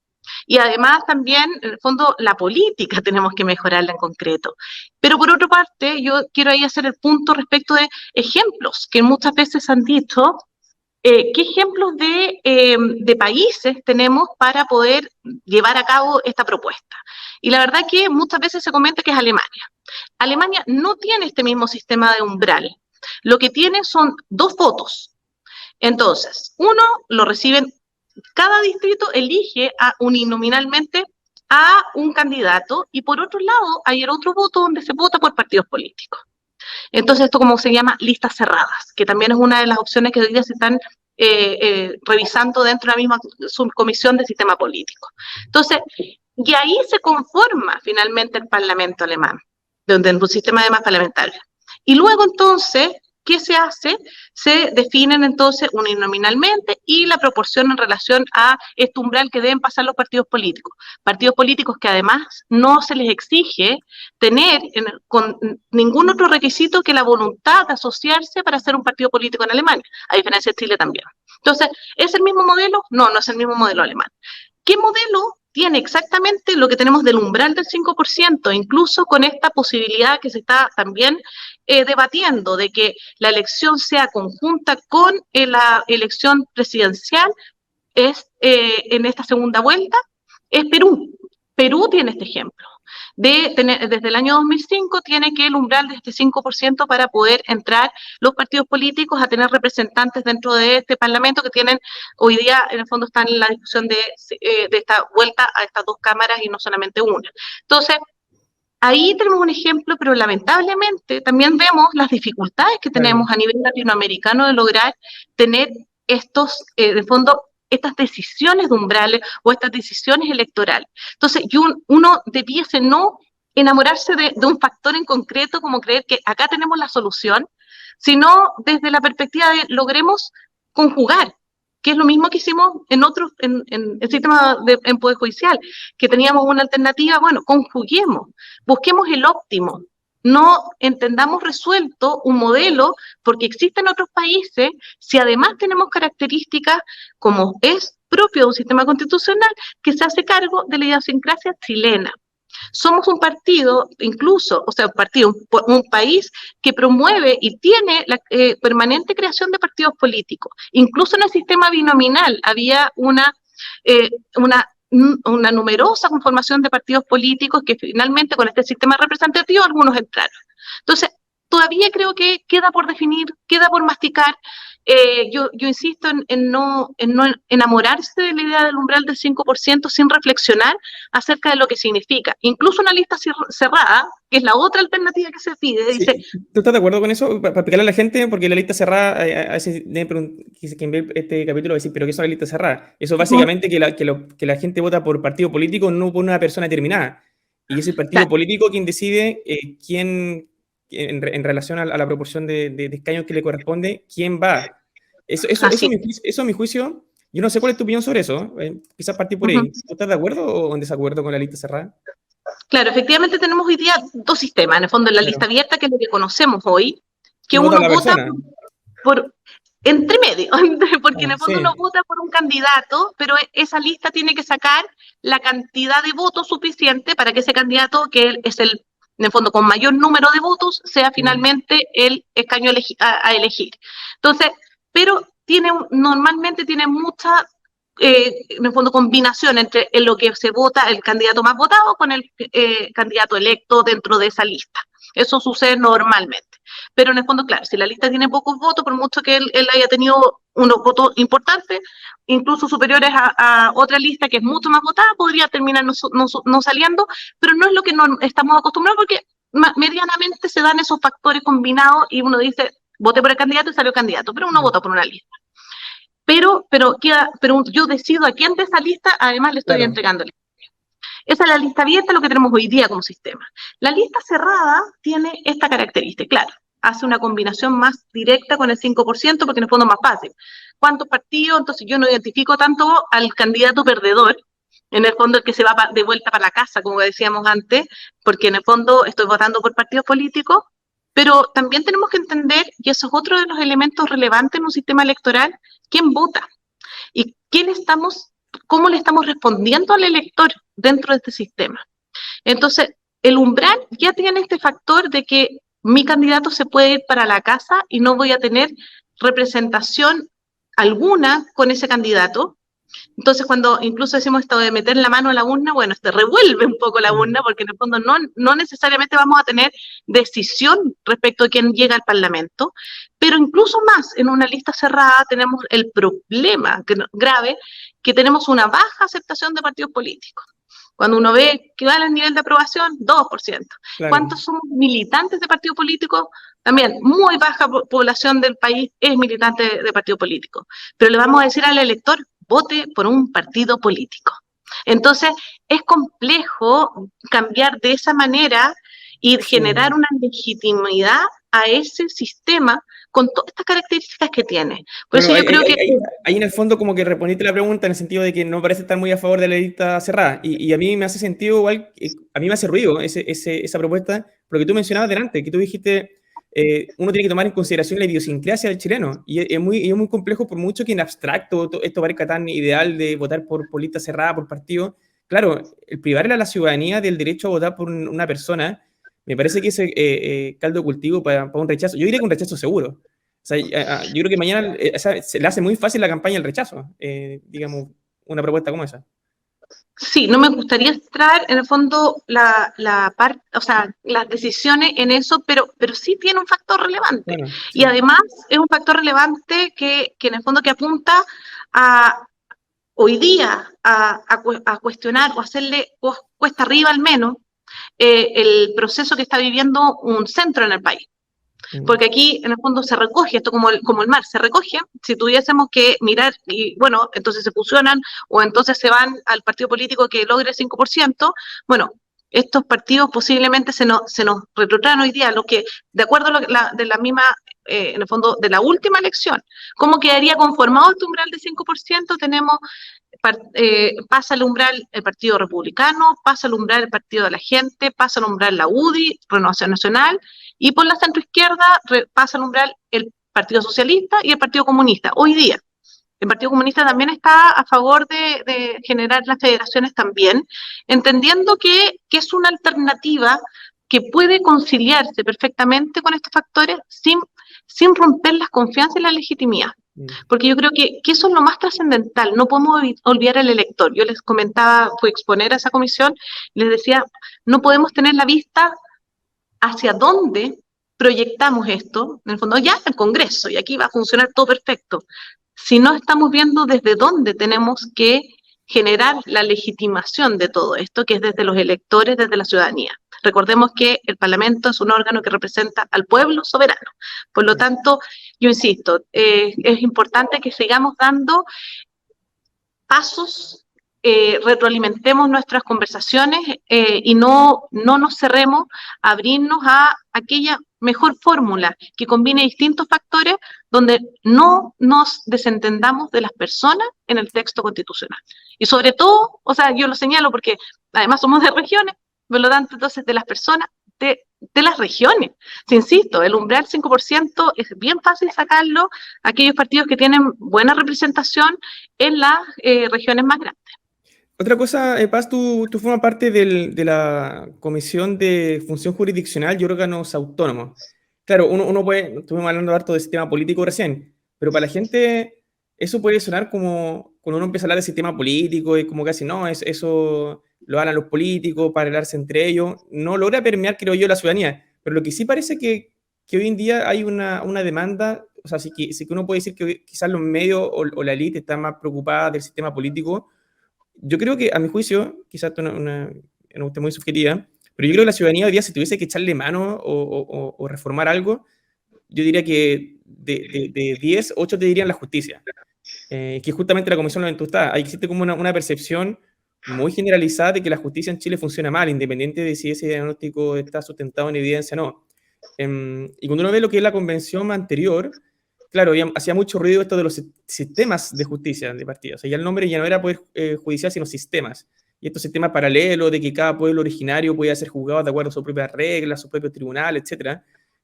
Y además también, en el fondo, la política tenemos que mejorarla en concreto. Pero por otra parte, yo quiero ahí hacer el punto respecto de ejemplos que muchas veces han dicho. ¿Qué ejemplos de países tenemos para poder llevar a cabo esta propuesta? Y la verdad que muchas veces se comenta que es Alemania. Alemania no tiene este mismo sistema de umbral. Lo que tiene son 2 votos. Entonces, uno lo reciben, cada distrito elige uninominalmente a un candidato y por otro lado hay el otro voto donde se vota por partidos políticos. Entonces, esto como se llama listas cerradas, que también es una de las opciones que hoy día se están revisando dentro de la misma subcomisión de sistema político. Entonces, y ahí se conforma finalmente el Parlamento alemán, donde en un sistema además parlamentario. Y luego entonces, ¿qué se hace? Se definen entonces uninominalmente y la proporción en relación a este umbral que deben pasar los partidos políticos. Partidos políticos que además no se les exige tener con ningún otro requisito que la voluntad de asociarse para ser un partido político en Alemania, a diferencia de Chile también. Entonces, ¿es el mismo modelo? No, no es el mismo modelo alemán. ¿Qué modelo tiene exactamente lo que tenemos del umbral del 5%, incluso con esta posibilidad que se está también debatiendo de que la elección sea conjunta con la elección presidencial en esta segunda vuelta? Es Perú. Perú tiene este ejemplo. Desde el año 2005 tiene que el umbral de este 5% para poder entrar los partidos políticos a tener representantes dentro de este parlamento que tienen, hoy día en el fondo están en la discusión de esta vuelta a estas 2 cámaras y no solamente una. Entonces, ahí tenemos un ejemplo, pero lamentablemente también vemos las dificultades que tenemos a nivel latinoamericano de lograr tener estos, de fondo, estas decisiones de umbrales o estas decisiones electorales. Entonces, uno debiese no enamorarse de un factor en concreto como creer que acá tenemos la solución, sino desde la perspectiva de logremos conjugar, que es lo mismo que hicimos en el sistema en Poder Judicial, que teníamos una alternativa, bueno, conjuguemos, busquemos el óptimo, no entendamos resuelto un modelo, porque existen otros países, si además tenemos características como es propio de un sistema constitucional, que se hace cargo de la idiosincrasia chilena. Somos un partido, incluso, o sea, un país que promueve y tiene la permanente creación de partidos políticos. Incluso en el sistema binominal había una numerosa conformación de partidos políticos que finalmente con este sistema representativo algunos entraron. Entonces, todavía creo que queda por definir, queda por masticar. Yo insisto en no enamorarse de la idea del umbral del 5% sin reflexionar acerca de lo que significa. Incluso una lista cerrada, que es la otra alternativa que se pide, Sí. dice... ¿Tú estás de acuerdo con eso? Para explicarle a la gente, porque la lista cerrada, a veces quien ve este capítulo va a decir, ¿pero qué es una lista cerrada? Eso básicamente que la gente vota por partido político, no por una persona determinada. Y es el partido político quien decide quién, en relación a la proporción de escaños que le corresponde, quién va. Eso a mi juicio, yo no sé cuál es tu opinión sobre eso, quizás partir por ahí. ¿Tú estás de acuerdo o en desacuerdo con la lista cerrada? Claro, efectivamente tenemos hoy día 2 sistemas, en el fondo la lista abierta, que es lo que conocemos hoy, que uno vota por entre medio, porque en el fondo uno vota por un candidato, pero esa lista tiene que sacar la cantidad de votos suficiente para que ese candidato, que es en el fondo con mayor número de votos, sea finalmente el escaño a elegir. Entonces, pero normalmente tiene mucha, en el fondo, combinación entre lo que se vota el candidato más votado con el candidato electo dentro de esa lista. Eso sucede normalmente. Pero en el fondo, claro, si la lista tiene pocos votos, por mucho que él haya tenido unos votos importantes, incluso superiores a otra lista que es mucho más votada, podría terminar no saliendo, pero no es lo que no estamos acostumbrados, porque medianamente se dan esos factores combinados y uno dice, voté por el candidato y salió el candidato, pero uno vota por una lista. Pero yo decido a quién de esa lista, además le estoy entregando. Esa es la lista abierta, lo que tenemos hoy día como sistema. La lista cerrada tiene esta característica, claro, hace una combinación más directa con el 5%, porque en el fondo es más fácil. ¿Cuántos partidos? Entonces yo no identifico tanto al candidato perdedor, en el fondo el que se va de vuelta para la casa, como decíamos antes, porque en el fondo estoy votando por partidos políticos, Pero también tenemos que entender, y eso es otro de los elementos relevantes en un sistema electoral, quién vota y cómo le estamos respondiendo al elector dentro de este sistema. Entonces, el umbral ya tiene este factor de que mi candidato se puede ir para la casa y no voy a tener representación alguna con ese candidato. Entonces, cuando incluso decimos esto de meter la mano a la urna, bueno, te revuelve un poco la urna, porque en el fondo no necesariamente vamos a tener decisión respecto a quién llega al Parlamento, pero incluso más, en una lista cerrada tenemos el problema grave que tenemos una baja aceptación de partidos políticos. Cuando uno ve que va el nivel de aprobación, 2%. Claro. ¿Cuántos somos militantes de partido político? También, muy baja población del país es militante de partido político. Pero le vamos a decir al elector, vote por un partido político. Entonces, es complejo cambiar de esa manera y generar una legitimidad a ese sistema con todas estas características que tiene. Por Bueno, eso yo creo que... ahí en el fondo como que respondiste la pregunta en el sentido de que no parece estar muy a favor de la lista cerrada. Y a mí me hace sentido igual, a mí me hace ruido esa propuesta, porque tú mencionabas delante, que tú dijiste, uno tiene que tomar en consideración la idiosincrasia del chileno. Y es muy complejo, por mucho que en abstracto esto parezca tan ideal de votar por lista cerrada, por partido. Claro, el privarle a la ciudadanía del derecho a votar por una persona, me parece que es caldo de cultivo para un rechazo. Yo diría que un rechazo seguro. O sea, yo creo que mañana se le hace muy fácil la campaña al rechazo, digamos, una propuesta como esa. Sí, no me gustaría extraer en el fondo o sea, las decisiones en eso, pero sí tiene un factor relevante. Bueno, sí. Y además es un factor relevante que en el fondo que apunta a hoy día a cuestionar o hacerle cuesta arriba al menos el proceso que está viviendo un centro en el país. Porque aquí en el fondo se recoge esto como el mar, se recoge. Si tuviésemos que mirar y bueno, entonces se fusionan o entonces se van al partido político que logre el 5%, bueno, estos partidos posiblemente se nos retrotraen hoy día, lo que, de acuerdo a de la misma, en el fondo, de la última elección, ¿cómo quedaría conformado este umbral de 5%? Tenemos pasa el umbral el Partido Republicano, pasa el umbral el Partido de la Gente, pasa el umbral la UDI, Renovación Nacional, y por la centroizquierda pasa el umbral el Partido Socialista y el Partido Comunista. Hoy día, el Partido Comunista también está a favor de generar las federaciones también, entendiendo que es una alternativa que puede conciliarse perfectamente con estos factores sin romper las confianzas y la legitimidad. Porque yo creo que eso es lo más trascendental, no podemos olvidar al elector. Yo les comentaba, fui a exponer a esa comisión, les decía, no podemos tener la vista hacia dónde proyectamos esto, en el fondo ya el Congreso, y aquí va a funcionar todo perfecto, si no estamos viendo desde dónde tenemos que generar la legitimación de todo esto, que es desde los electores, desde la ciudadanía. Recordemos que el Parlamento es un órgano que representa al pueblo soberano. Por lo tanto, yo insisto, es importante que sigamos dando pasos, retroalimentemos nuestras conversaciones y no nos cerremos a abrirnos a aquella mejor fórmula que combine distintos factores donde no nos desentendamos de las personas en el texto constitucional. Y sobre todo, o sea, yo lo señalo porque además somos de regiones, por lo tanto, entonces, de las personas de las regiones. Si insisto, el umbral 5% es bien fácil sacarlo a aquellos partidos que tienen buena representación en las regiones más grandes. Otra cosa, Paz, tú formas parte de la Comisión de Función Jurisdiccional y Órganos Autónomos. Claro, uno puede, estuvimos hablando harto de sistema político recién, pero para la gente eso puede sonar como, cuando uno empieza a hablar de sistema político, es como casi, no, eso lo hablan los políticos para arreglarse entre ellos, no logra permear, creo yo, la ciudadanía. Pero lo que sí parece que hoy en día hay una demanda, o sea, sí que uno puede decir que quizás los medios o la élite está más preocupada del sistema político. Yo creo que, a mi juicio, quizás esto es una cuestión muy subjetiva, pero yo creo que la ciudadanía hoy día, si tuviese que echarle mano o reformar algo, yo diría que de 10, 8 te dirían la justicia. Que justamente la comisión lo entusta. Ahí existe como una percepción muy generalizada de que la justicia en Chile funciona mal, independiente de si ese diagnóstico está sustentado en evidencia o no. Y cuando uno ve lo que es la convención anterior, claro, hacía mucho ruido esto de los sistemas de justicia de partidos. O sea, ya el nombre ya no era poder judicial, sino sistemas. Y estos sistemas paralelos de que cada pueblo originario podía ser juzgado de acuerdo a sus propias reglas, sus propios tribunales, etc.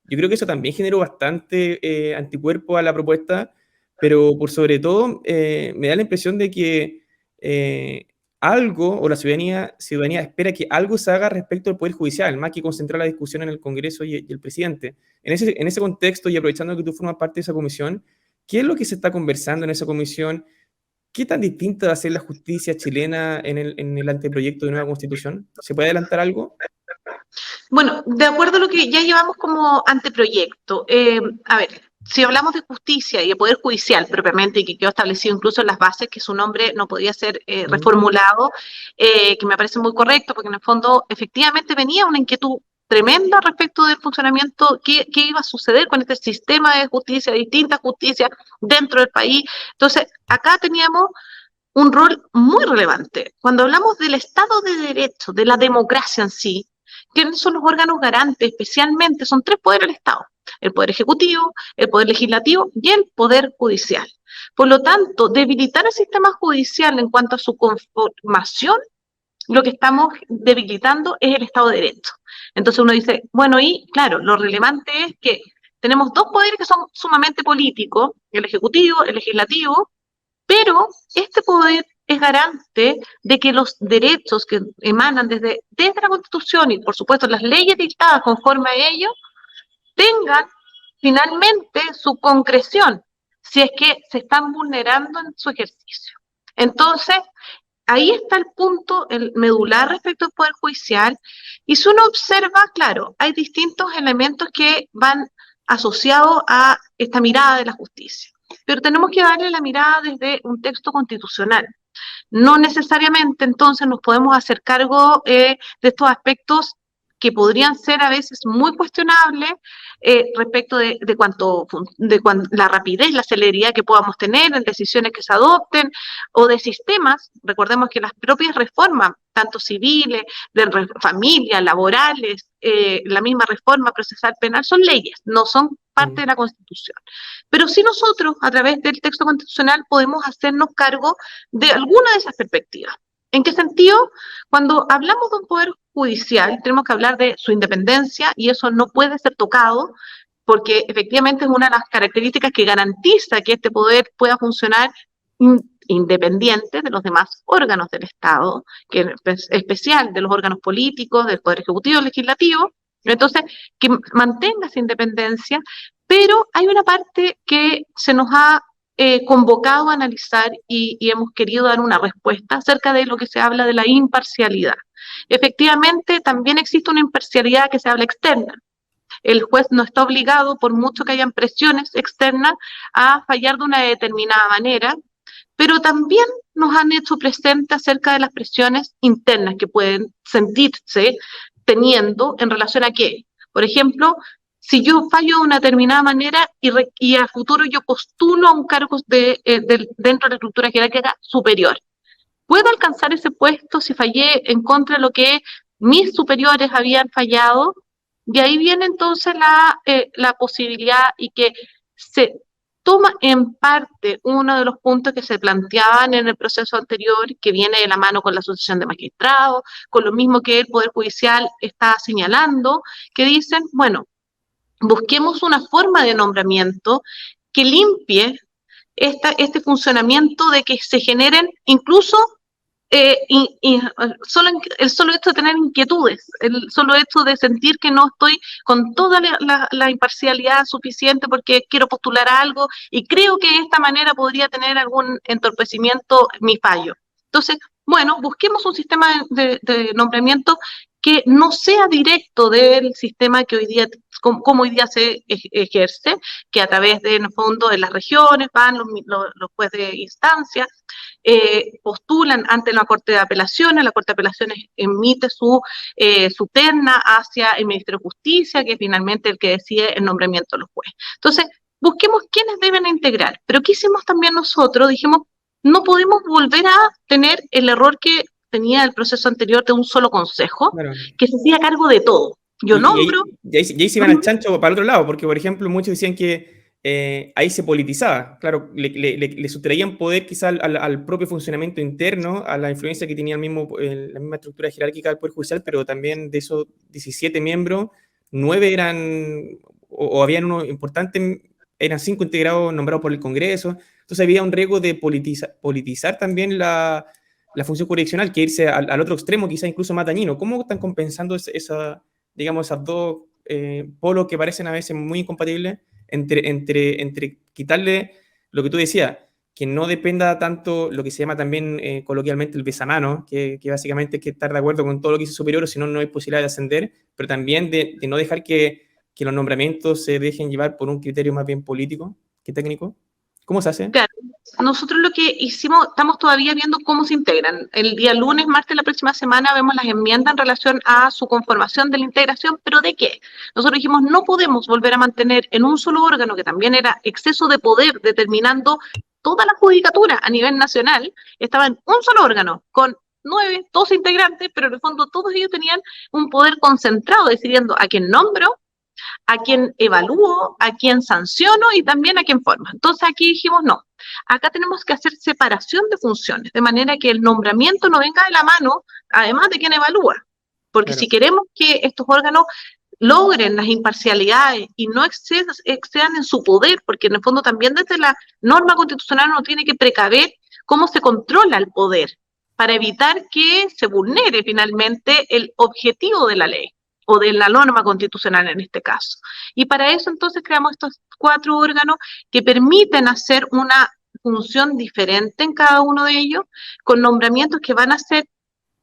Yo creo que eso también generó bastante anticuerpo a la propuesta, pero por sobre todo me da la impresión de que algo, o la ciudadanía espera que algo se haga respecto al Poder Judicial, más que concentrar la discusión en el Congreso y el presidente. En ese contexto, y aprovechando que tú formas parte de esa comisión, ¿qué es lo que se está conversando en esa comisión? ¿Qué tan distinta va a ser la justicia chilena en el anteproyecto de nueva constitución? ¿Se puede adelantar algo? Bueno, de acuerdo a lo que ya llevamos como anteproyecto, a ver, si hablamos de justicia y de poder judicial propiamente, y que quedó establecido incluso en las bases que su nombre no podía ser reformulado, que me parece muy correcto, porque en el fondo efectivamente venía una inquietud tremenda respecto del funcionamiento, qué iba a suceder con este sistema de justicia, distintas justicias dentro del país. Entonces, acá teníamos un rol muy relevante. Cuando hablamos del Estado de Derecho, de la democracia en sí, ¿quiénes son los órganos garantes? Especialmente son tres poderes del Estado: el Poder Ejecutivo, el Poder Legislativo y el Poder Judicial. Por lo tanto, debilitar el sistema judicial en cuanto a su conformación, lo que estamos debilitando es el Estado de Derecho. Entonces uno dice, bueno, y claro, lo relevante es que tenemos dos poderes que son sumamente políticos, el Ejecutivo, el Legislativo, pero este poder es garante de que los derechos que emanan desde la Constitución y, por supuesto, las leyes dictadas conforme a ello, tengan finalmente su concreción, si es que se están vulnerando en su ejercicio. Entonces, ahí está el punto, el medular respecto al Poder Judicial, y si uno observa, claro, hay distintos elementos que van asociados a esta mirada de la justicia, pero tenemos que darle la mirada desde un texto constitucional. No necesariamente entonces nos podemos hacer cargo de estos aspectos que podrían ser a veces muy cuestionables respecto de la rapidez, la celeridad que podamos tener en decisiones que se adopten o de sistemas. Recordemos que las propias reformas, tanto civiles, de familia, laborales, la misma reforma procesal penal, son leyes, no son parte de la Constitución. Pero sí nosotros, a través del texto constitucional, podemos hacernos cargo de alguna de esas perspectivas. ¿En qué sentido? Cuando hablamos de un poder judicial, tenemos que hablar de su independencia, y eso no puede ser tocado, porque efectivamente es una de las características que garantiza que este poder pueda funcionar independiente de los demás órganos del Estado, que es especial de los órganos políticos, del Poder Ejecutivo, Legislativo. Entonces, que mantenga esa independencia, pero hay una parte que se nos ha convocado a analizar y hemos querido dar una respuesta acerca de lo que se habla de la imparcialidad. Efectivamente, también existe una imparcialidad que se habla externa. El juez no está obligado, por mucho que hayan presiones externas, a fallar de una determinada manera, pero también nos han hecho presente acerca de las presiones internas que pueden sentirse teniendo en relación a qué. Por ejemplo, si yo fallo de una determinada manera y a futuro yo postulo a un cargo dentro de la estructura jerárquica superior, ¿puedo alcanzar ese puesto si fallé en contra de lo que mis superiores habían fallado? Y ahí viene entonces la posibilidad, y que se toma en parte uno de los puntos que se planteaban en el proceso anterior, que viene de la mano con la Asociación de Magistrados, con lo mismo que el Poder Judicial está señalando, que dicen, bueno, busquemos una forma de nombramiento que limpie este funcionamiento de que se generen incluso el solo hecho de tener inquietudes, el solo hecho de sentir que no estoy con toda la imparcialidad suficiente porque quiero postular a algo y creo que de esta manera podría tener algún entorpecimiento mi fallo. Entonces, bueno, busquemos un sistema de nombramiento que no sea directo del sistema que hoy día, como hoy día se ejerce, que a través de, en el fondo, de las regiones van los jueces de instancia, postulan ante la Corte de Apelaciones, la Corte de Apelaciones emite su terna hacia el Ministerio de Justicia, que es finalmente el que decide el nombramiento de los jueces. Entonces, busquemos quiénes deben integrar. Pero ¿qué hicimos también nosotros? Dijimos, no podemos volver a tener el error que tenía el proceso anterior de un solo consejo, Claro. que se hacía cargo de todo. Yo nombro... Y ahí se iban al chancho para el otro lado, porque, por ejemplo, muchos decían que ahí se politizaba. Claro, le sustraían poder quizá al propio funcionamiento interno, a la influencia que tenía la misma estructura jerárquica del Poder Judicial, pero también de esos 17 miembros, 9 eran o habían uno importante, eran 5 integrados nombrados por el Congreso, entonces había un riesgo de politizar también la función jurisdiccional, que irse al otro extremo, quizás incluso más dañino. ¿Cómo están compensando digamos, esas dos polos que parecen a veces muy incompatibles entre quitarle lo que tú decías, que no dependa tanto lo que se llama también coloquialmente el besamano, que básicamente es que estar de acuerdo con todo lo que dice superior, o si no, no hay posibilidad de ascender, pero también de no dejar que los nombramientos se dejen llevar por un criterio más bien político que técnico? ¿Cómo se hace? Claro, nosotros lo que hicimos, estamos todavía viendo cómo se integran. El día lunes, martes de la próxima semana vemos las enmiendas en relación a su conformación de la integración, pero ¿de qué? Nosotros dijimos, no podemos volver a mantener en un solo órgano, que también era exceso de poder, determinando toda la judicatura a nivel nacional, estaba en un solo órgano, con 9, 12 integrantes, pero en el fondo todos ellos tenían un poder concentrado, decidiendo a quién nombro, a quién evalúo, a quién sanciono y también a quién forma. Entonces aquí dijimos, no, acá tenemos que hacer separación de funciones, de manera que el nombramiento no venga de la mano, además de quien evalúa. Porque Claro. si queremos que estos órganos logren las imparcialidades y no excedan en su poder, porque en el fondo también desde la norma constitucional uno tiene que precaver cómo se controla el poder para evitar que se vulnere finalmente el objetivo de la ley o de la norma constitucional en este caso. Y para eso entonces creamos estos 4 órganos que permiten hacer una función diferente en cada uno de ellos, con nombramientos que van a ser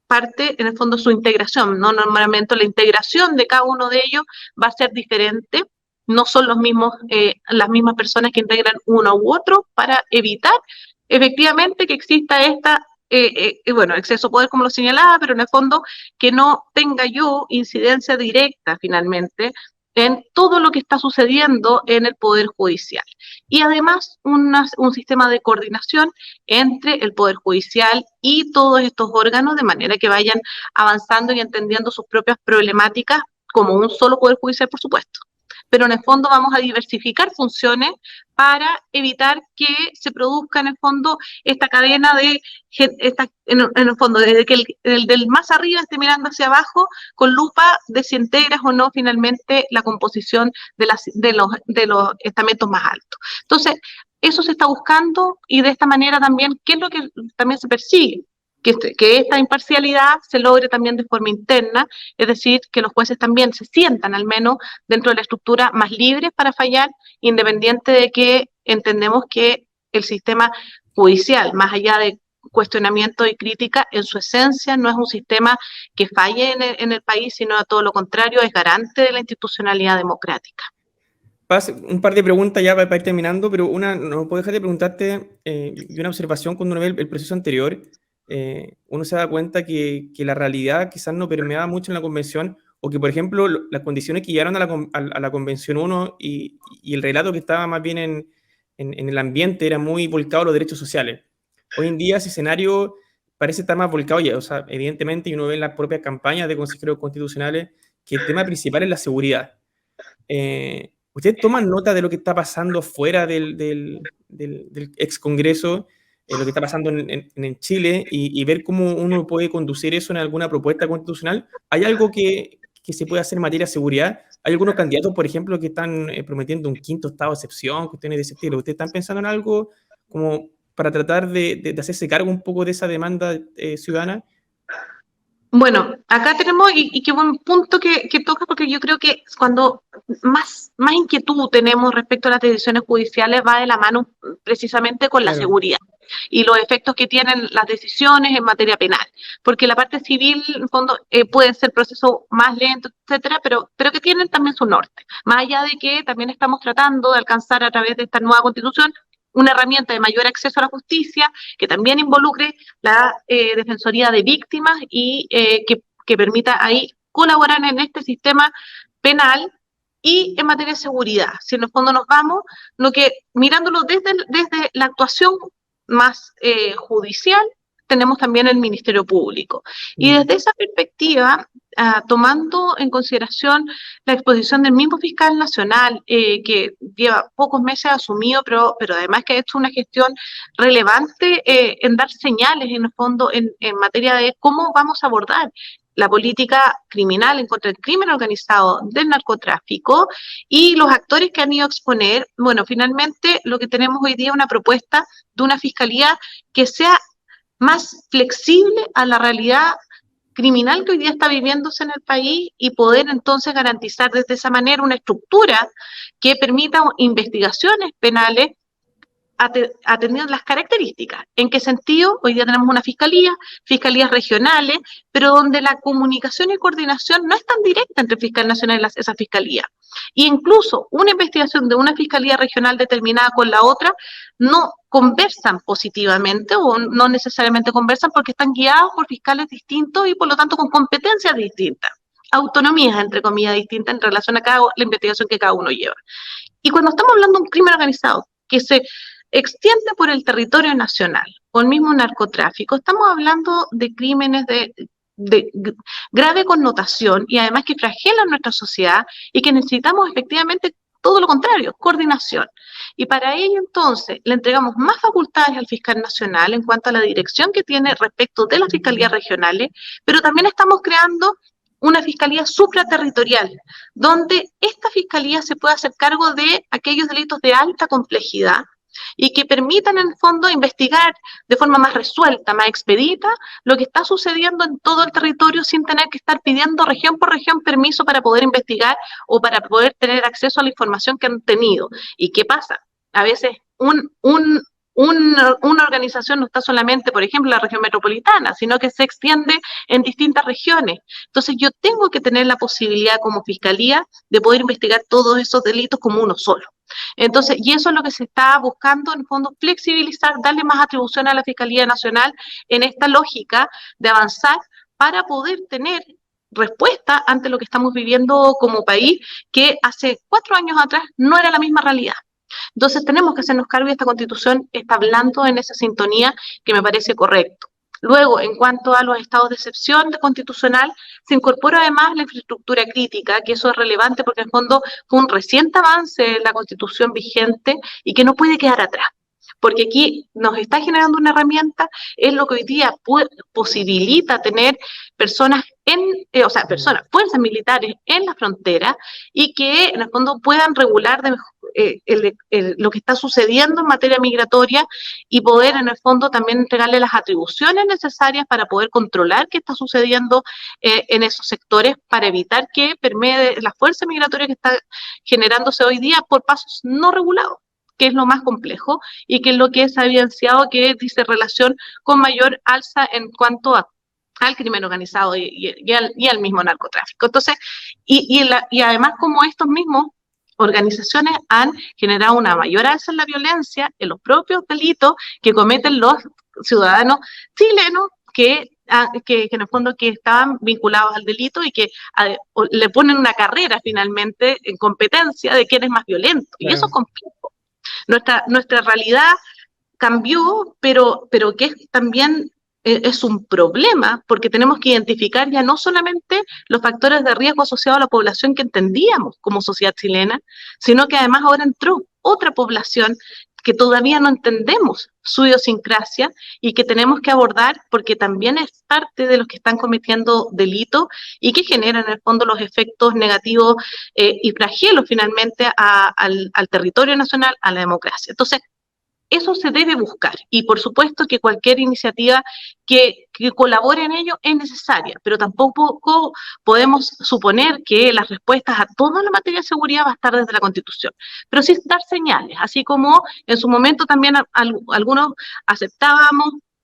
parte, en el fondo, su integración, no nombramiento, la integración de cada uno de ellos va a ser diferente, no son los mismos, las mismas personas que integran uno u otro, para evitar efectivamente que exista bueno, exceso de poder como lo señalaba, pero en el fondo que no tenga yo incidencia directa finalmente en todo lo que está sucediendo en el Poder Judicial. Y además un sistema de coordinación entre el Poder Judicial y todos estos órganos, de manera que vayan avanzando y entendiendo sus propias problemáticas como un solo Poder Judicial, por supuesto. Pero en el fondo vamos a diversificar funciones para evitar que se produzca en el fondo esta cadena de, en el fondo, desde que el del más arriba esté mirando hacia abajo con lupa de si integras o no finalmente la composición de los estamentos más altos. Entonces, eso se está buscando y de esta manera también, ¿qué es lo que también se persigue? Que esta imparcialidad se logre también de forma interna, es decir, que los jueces también se sientan al menos dentro de la estructura más libres para fallar, independiente de que entendemos que el sistema judicial, más allá de cuestionamiento y crítica, en su esencia no es un sistema que falle en el país, sino a todo lo contrario, es garante de la institucionalidad democrática. Paz, un par de preguntas ya para ir terminando, pero una, no puedo dejar de preguntarte, y una observación cuando uno ve el proceso anterior, uno se da cuenta que la realidad quizás no permeaba mucho en la convención, o que, por ejemplo, las condiciones que llegaron a la convención 1 y el relato que estaba más bien en el ambiente era muy volcado a los derechos sociales. Hoy en día ese escenario parece estar más volcado ya, o sea, evidentemente, y uno ve en las propias campañas de consejeros constitucionales que el tema principal es la seguridad. ¿Ustedes toman nota de lo que está pasando fuera del ex Congreso, lo que está pasando en Chile, y ver cómo uno puede conducir eso en alguna propuesta constitucional? ¿Hay algo que se puede hacer en materia de seguridad? ¿Hay algunos candidatos, por ejemplo, que están prometiendo un quinto estado de excepción, cuestiones de ese estilo? ¿Ustedes están pensando en algo como para tratar de hacerse cargo un poco de esa demanda ciudadana? Bueno, acá tenemos, y qué buen punto que toca, porque yo creo que cuando más inquietud tenemos respecto a las decisiones judiciales va de la mano precisamente con la Claro. seguridad y los efectos que tienen las decisiones en materia penal, porque la parte civil, en el fondo, pueden ser procesos más lentos, etcétera, pero que tienen también su norte, más allá de que también estamos tratando de alcanzar a través de esta nueva constitución una herramienta de mayor acceso a la justicia, que también involucre la Defensoría de Víctimas y que permita ahí colaborar en este sistema penal y en materia de seguridad. Si en el fondo nos vamos, mirándolo desde la actuación más judicial, tenemos también el Ministerio Público. Y desde esa perspectiva, tomando en consideración la exposición del mismo fiscal nacional, que lleva pocos meses asumido, pero además que ha hecho una gestión relevante en dar señales, en el fondo, en materia de cómo vamos a abordar la política criminal en contra del crimen organizado, del narcotráfico y los actores que han ido a exponer. Bueno, finalmente lo que tenemos hoy día es una propuesta de una fiscalía que sea más flexible a la realidad criminal que hoy día está viviéndose en el país y poder entonces garantizar desde esa manera una estructura que permita investigaciones penales atendiendo las características. ¿En qué sentido? Hoy día tenemos una fiscalía, fiscalías regionales, pero donde la comunicación y coordinación no es tan directa entre fiscal nacional y esa fiscalía. Y incluso una investigación de una fiscalía regional determinada con la otra no conversan positivamente o no necesariamente conversan porque están guiados por fiscales distintos y por lo tanto con competencias distintas, autonomías entre comillas distintas en relación a la investigación que cada uno lleva. Y cuando estamos hablando de un crimen organizado que se extiende por el territorio nacional o el mismo narcotráfico, estamos hablando de crímenes de grave connotación y además que flagelan nuestra sociedad y que necesitamos efectivamente todo lo contrario, coordinación. Y para ello entonces le entregamos más facultades al fiscal nacional en cuanto a la dirección que tiene respecto de las fiscalías regionales, pero también estamos creando una fiscalía supraterritorial, donde esta fiscalía se pueda hacer cargo de aquellos delitos de alta complejidad y que permitan en el fondo investigar de forma más resuelta, más expedita, lo que está sucediendo en todo el territorio sin tener que estar pidiendo región por región permiso para poder investigar o para poder tener acceso a la información que han tenido. ¿Y qué pasa? A veces una organización no está solamente, por ejemplo, en la región metropolitana, sino que se extiende en distintas regiones. Entonces yo tengo que tener la posibilidad como fiscalía de poder investigar todos esos delitos como uno solo. Entonces, y eso es lo que se está buscando, en el fondo, flexibilizar, darle más atribución a la Fiscalía Nacional en esta lógica de avanzar para poder tener respuesta ante lo que estamos viviendo como país, que hace 4 años atrás no era la misma realidad. Entonces tenemos que hacernos cargo y esta Constitución está hablando en esa sintonía que me parece correcto. Luego, en cuanto a los estados de excepción constitucional, se incorpora además la infraestructura crítica, que eso es relevante porque en el fondo fue un reciente avance en la Constitución vigente y que no puede quedar atrás. Porque aquí nos está generando una herramienta, es lo que hoy día posibilita tener personas fuerzas militares en la frontera y que en el fondo puedan regular lo que está sucediendo en materia migratoria y poder en el fondo también entregarle las atribuciones necesarias para poder controlar qué está sucediendo en esos sectores para evitar que permee la fuerza migratoria que está generándose hoy día por pasos no regulados, que es lo más complejo y que es lo que se ha evidenciado que dice relación con mayor alza en cuanto al crimen organizado y al mismo narcotráfico. Entonces, y además como estos mismos organizaciones han generado una mayor alza en la violencia, en los propios delitos que cometen los ciudadanos chilenos que en el fondo que estaban vinculados al delito y que le ponen una carrera finalmente en competencia de quién es más violento. Claro. Y eso es complejo. Nuestra realidad cambió, pero que también es un problema, porque tenemos que identificar ya no solamente los factores de riesgo asociados a la población que entendíamos como sociedad chilena, sino que además ahora entró otra población que todavía no entendemos su idiosincrasia y que tenemos que abordar porque también es parte de los que están cometiendo delitos y que generan en el fondo los efectos negativos y flagelos finalmente al territorio nacional, a la democracia. Entonces, eso se debe buscar y por supuesto que cualquier iniciativa que colabore en ello es necesaria, pero tampoco podemos suponer que las respuestas a toda la materia de seguridad va a estar desde la Constitución, pero sí dar señales, así como en su momento también algunos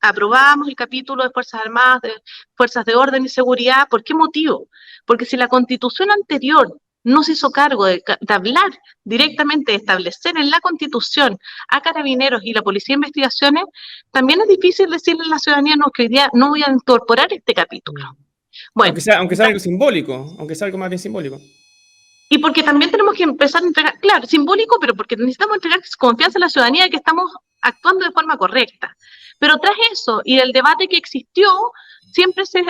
aprobábamos el capítulo de Fuerzas Armadas, de Fuerzas de Orden y Seguridad. ¿Por qué motivo? Porque si la Constitución anterior no se hizo cargo de hablar directamente, de establecer en la Constitución a Carabineros y la Policía de Investigaciones, también es difícil decirle a la ciudadanía no, que hoy día no voy a incorporar este capítulo. Bueno, aunque sea algo simbólico, aunque sea algo más bien simbólico. Y porque también tenemos que empezar a entregar, claro, simbólico, pero porque necesitamos entregar confianza a la ciudadanía de que estamos actuando de forma correcta. Pero tras eso y el debate que existió, siempre se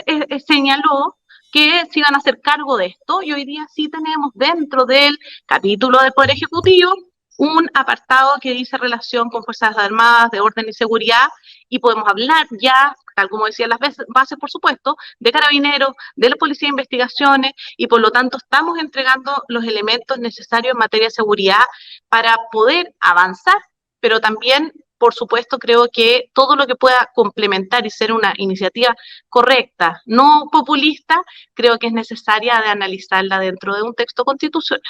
señaló que se iban a hacer cargo de esto y hoy día sí tenemos dentro del capítulo del Poder Ejecutivo un apartado que dice relación con Fuerzas Armadas, de Orden y Seguridad y podemos hablar ya tal como decía, las bases, por supuesto, de Carabineros, de la Policía de Investigaciones, y por lo tanto estamos entregando los elementos necesarios en materia de seguridad para poder avanzar, pero también, por supuesto, creo que todo lo que pueda complementar y ser una iniciativa correcta, no populista, creo que es necesaria de analizarla dentro de un texto constitucional.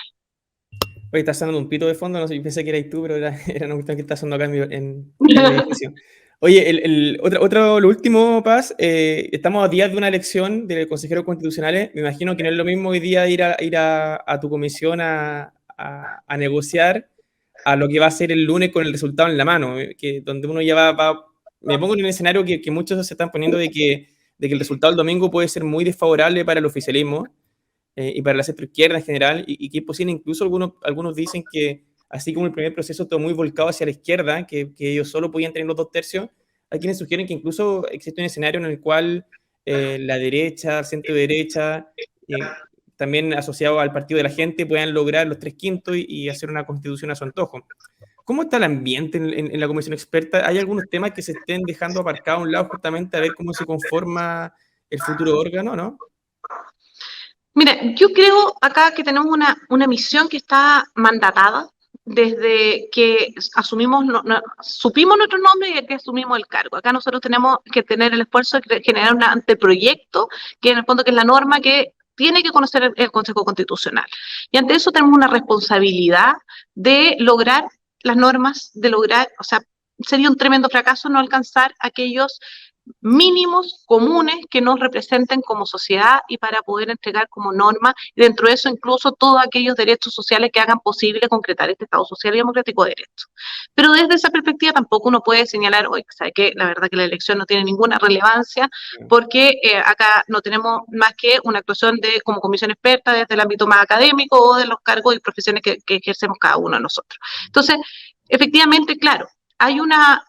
Oye, está sonando un pito de fondo, no sé, yo pensé que erais tú, pero era una cuestión que está sonando acá en el edificio. Oye, lo último, Paz, estamos a días de una elección de consejeros constitucionales. Me imagino que no es lo mismo hoy día ir a tu comisión a negociar a lo que va a ser el lunes con el resultado en la mano, que donde uno ya me pongo en un escenario que muchos se están poniendo de que el resultado del domingo puede ser muy desfavorable para el oficialismo y para la centroizquierda en general, y que es posible, incluso algunos dicen que así como el primer proceso todo muy volcado hacia la izquierda, que ellos solo podían tener los 2/3, hay quienes sugieren que incluso existe un escenario en el cual la derecha, centro derecha, también asociado al partido de la gente, puedan lograr los 3/5 y hacer una constitución a su antojo. ¿Cómo está el ambiente en la comisión experta? ¿Hay algunos temas que se estén dejando aparcados a un lado justamente a ver cómo se conforma el futuro órgano, no? Mira, yo creo acá que tenemos una misión que está mandatada desde que supimos nuestro nombre y desde que asumimos el cargo. Acá nosotros tenemos que tener el esfuerzo de generar un anteproyecto, que en el fondo que es la norma que tiene que conocer el Consejo Constitucional. Y ante eso tenemos una responsabilidad de lograr las normas, o sea, sería un tremendo fracaso no alcanzar aquellos mínimos comunes que nos representen como sociedad y para poder entregar como norma, y dentro de eso incluso todos aquellos derechos sociales que hagan posible concretar este Estado social y democrático de derecho. Pero desde esa perspectiva tampoco uno puede señalar, oye, ¿sabe qué? La verdad que la elección no tiene ninguna relevancia porque acá no tenemos más que una actuación como comisión experta desde el ámbito más académico o de los cargos y profesiones que ejercemos cada uno de nosotros. Entonces, efectivamente, claro, hay una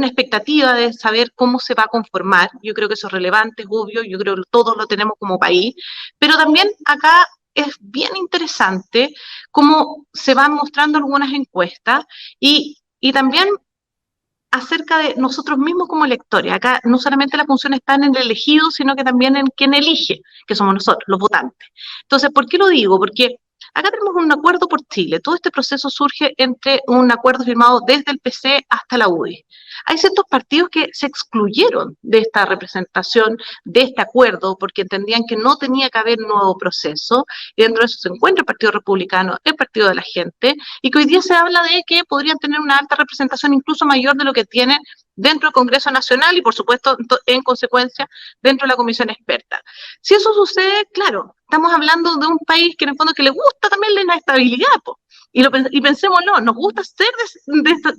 expectativa de saber cómo se va a conformar. Yo creo que eso es relevante, es obvio, yo creo que todos lo tenemos como país, pero también acá es bien interesante cómo se van mostrando algunas encuestas y también acerca de nosotros mismos como electores. Acá no solamente la función está en el elegido, sino que también en quien elige, que somos nosotros, los votantes. Entonces, ¿por qué lo digo? Porque acá tenemos un acuerdo por Chile. Todo este proceso surge entre un acuerdo firmado desde el PC hasta la UDI. Hay ciertos partidos que se excluyeron de esta representación, de este acuerdo, porque entendían que no tenía que haber nuevo proceso, y dentro de eso se encuentra el Partido Republicano, el Partido de la Gente, y que hoy día se habla de que podrían tener una alta representación incluso mayor de lo que tienen dentro del Congreso Nacional y, por supuesto, en consecuencia, dentro de la comisión experta. Si eso sucede, claro, estamos hablando de un país que en el fondo que le gusta también la inestabilidad, po. Y pensémoslo, nos gusta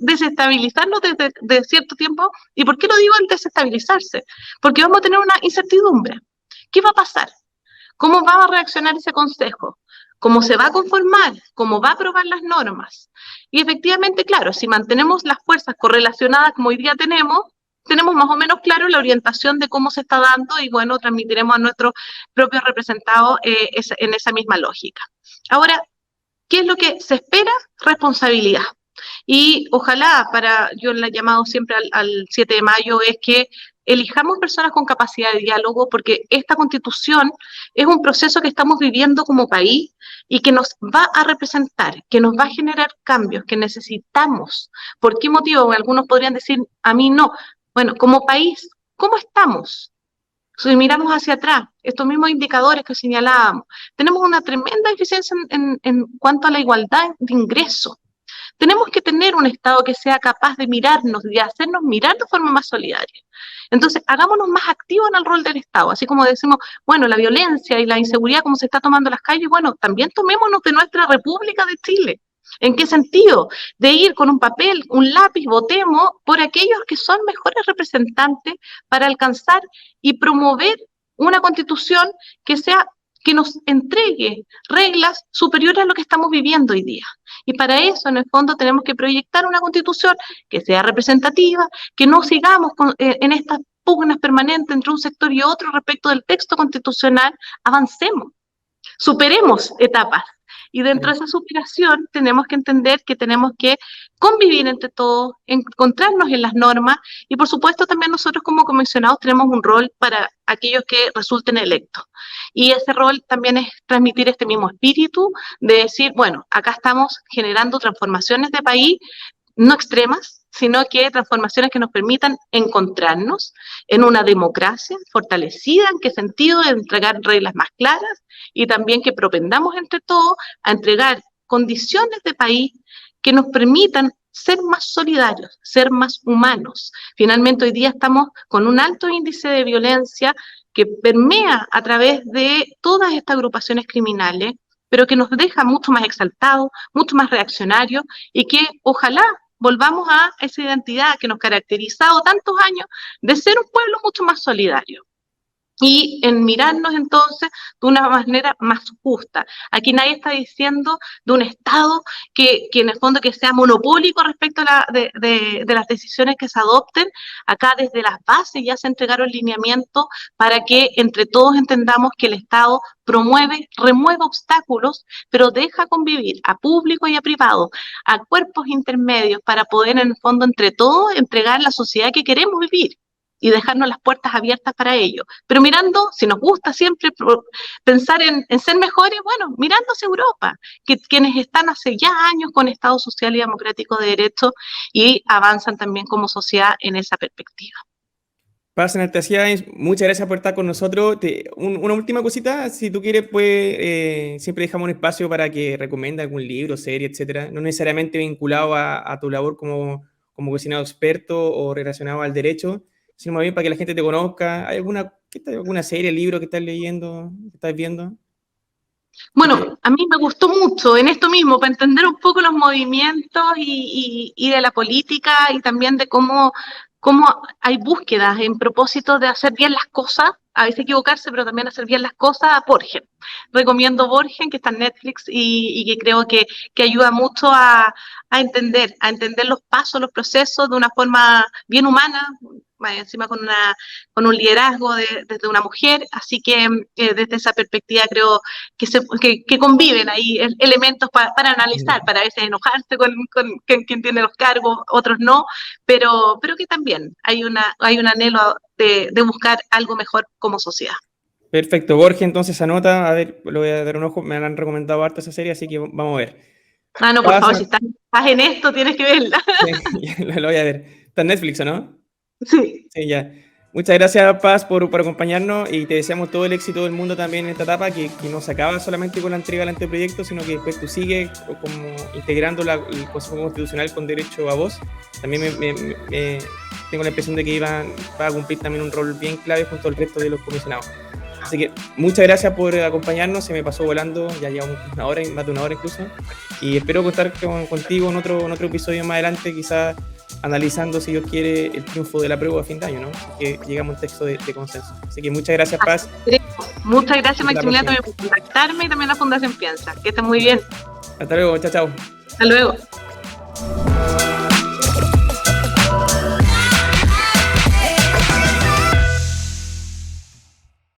desestabilizarnos desde cierto tiempo. ¿Y por qué lo digo el desestabilizarse? Porque vamos a tener una incertidumbre. ¿Qué va a pasar? ¿Cómo va a reaccionar ese consejo? ¿Cómo se va a conformar? ¿Cómo va a aprobar las normas? Y efectivamente, claro, si mantenemos las fuerzas correlacionadas como hoy día tenemos más o menos claro la orientación de cómo se está dando y, bueno, transmitiremos a nuestros propios representados en esa misma lógica. Ahora, ¿qué es lo que se espera? Responsabilidad. Y ojalá, yo le he llamado siempre al 7 de mayo, es que elijamos personas con capacidad de diálogo, porque esta constitución es un proceso que estamos viviendo como país y que nos va a representar, que nos va a generar cambios que necesitamos. ¿Por qué motivo? Algunos podrían decir, a mí no. Bueno, como país, ¿cómo estamos? Si miramos hacia atrás, estos mismos indicadores que señalábamos, tenemos una tremenda eficiencia en cuanto a la igualdad de ingresos. Tenemos que tener un Estado que sea capaz de mirarnos y de hacernos mirar de forma más solidaria. Entonces, hagámonos más activos en el rol del Estado, así como decimos, bueno, la violencia y la inseguridad, como se está tomando en las calles, bueno, también tomémonos de nuestra República de Chile. ¿En qué sentido? De ir con un papel, un lápiz, votemos por aquellos que son mejores representantes para alcanzar y promover una constitución que nos entregue reglas superiores a lo que estamos viviendo hoy día. Y para eso, en el fondo, tenemos que proyectar una constitución que sea representativa, que no sigamos en estas pugnas permanentes entre un sector y otro respecto del texto constitucional, avancemos, superemos etapas. Y dentro de esa superación tenemos que entender que tenemos que convivir entre todos, encontrarnos en las normas y por supuesto también nosotros como comisionados tenemos un rol para aquellos que resulten electos. Y ese rol también es transmitir este mismo espíritu de decir, bueno, acá estamos generando transformaciones de país, no extremas, sino que transformaciones que nos permitan encontrarnos en una democracia fortalecida, ¿en qué sentido? De entregar reglas más claras y también que propendamos entre todos a entregar condiciones de país que nos permitan ser más solidarios, ser más humanos. Finalmente hoy día estamos con un alto índice de violencia que permea a través de todas estas agrupaciones criminales, pero que nos deja mucho más exaltados, mucho más reaccionarios y que ojalá volvamos a esa identidad que nos ha caracterizado tantos años de ser un pueblo mucho más solidario. Y en mirarnos entonces de una manera más justa. Aquí nadie está diciendo de un Estado que en el fondo que sea monopólico respecto a de las decisiones que se adopten. Acá desde las bases ya se entregaron lineamientos para que entre todos entendamos que el Estado promueve, remueve obstáculos, pero deja convivir a público y a privado, a cuerpos intermedios para poder en el fondo entre todos entregar la sociedad que queremos vivir y dejarnos las puertas abiertas para ello. Pero mirando, si nos gusta siempre pensar en ser mejores, bueno, mirando hacia Europa, quienes están hace ya años con Estado social y democrático de derecho y avanzan también como sociedad en esa perspectiva. Paz, Anastasia, muchas gracias por estar con nosotros. Una última cosita, si tú quieres, pues siempre dejamos un espacio para que recomienda algún libro, serie, etcétera, no necesariamente vinculado a tu labor como cocinado experto o relacionado al derecho, sino más bien para que la gente te conozca. ¿Hay alguna serie, libro que estás leyendo, que estás viendo? Bueno, a mí me gustó mucho en esto mismo, para entender un poco los movimientos y de la política y también de cómo hay búsquedas en propósito de hacer bien las cosas, a veces equivocarse, pero también hacer bien las cosas. Borgen. Recomiendo Borgen, que está en Netflix y que creo que ayuda mucho a entender los pasos, los procesos de una forma bien humana, encima con un liderazgo desde una mujer, así que desde esa perspectiva creo que conviven ahí elementos para analizar, para a veces enojarse con quien tiene los cargos, otros no, pero que también hay un anhelo de buscar algo mejor como sociedad. Perfecto, Borges, entonces anota, a ver, lo voy a dar un ojo, me han recomendado harto esa serie, así que vamos a ver. No, por favor, si estás en esto, tienes que verla. Sí, lo voy a ver. Está en Netflix, ¿o no? Sí. Sí, ya. Muchas gracias, Paz, por acompañarnos y te deseamos todo el éxito del mundo también en esta etapa, que no se acaba solamente con la entrega del anteproyecto, sino que después tú sigues como integrando el Consejo Constitucional con derecho a voz. También tengo la impresión de que va a cumplir también un rol bien clave junto al resto de los comisionados. Así que muchas gracias por acompañarnos, se me pasó volando, ya llevamos una hora, más de una hora incluso, y espero contar contigo en otro episodio más adelante, quizás analizando, si Dios quiere, el triunfo de la prueba a fin de año, ¿no? Así que llegamos a un texto de consenso. Así que muchas gracias, Paz. Muchas gracias, Maximiliano, también por contactarme y también la Fundación Piensa. Que esté muy bien. Hasta luego, chao, chao. Hasta luego.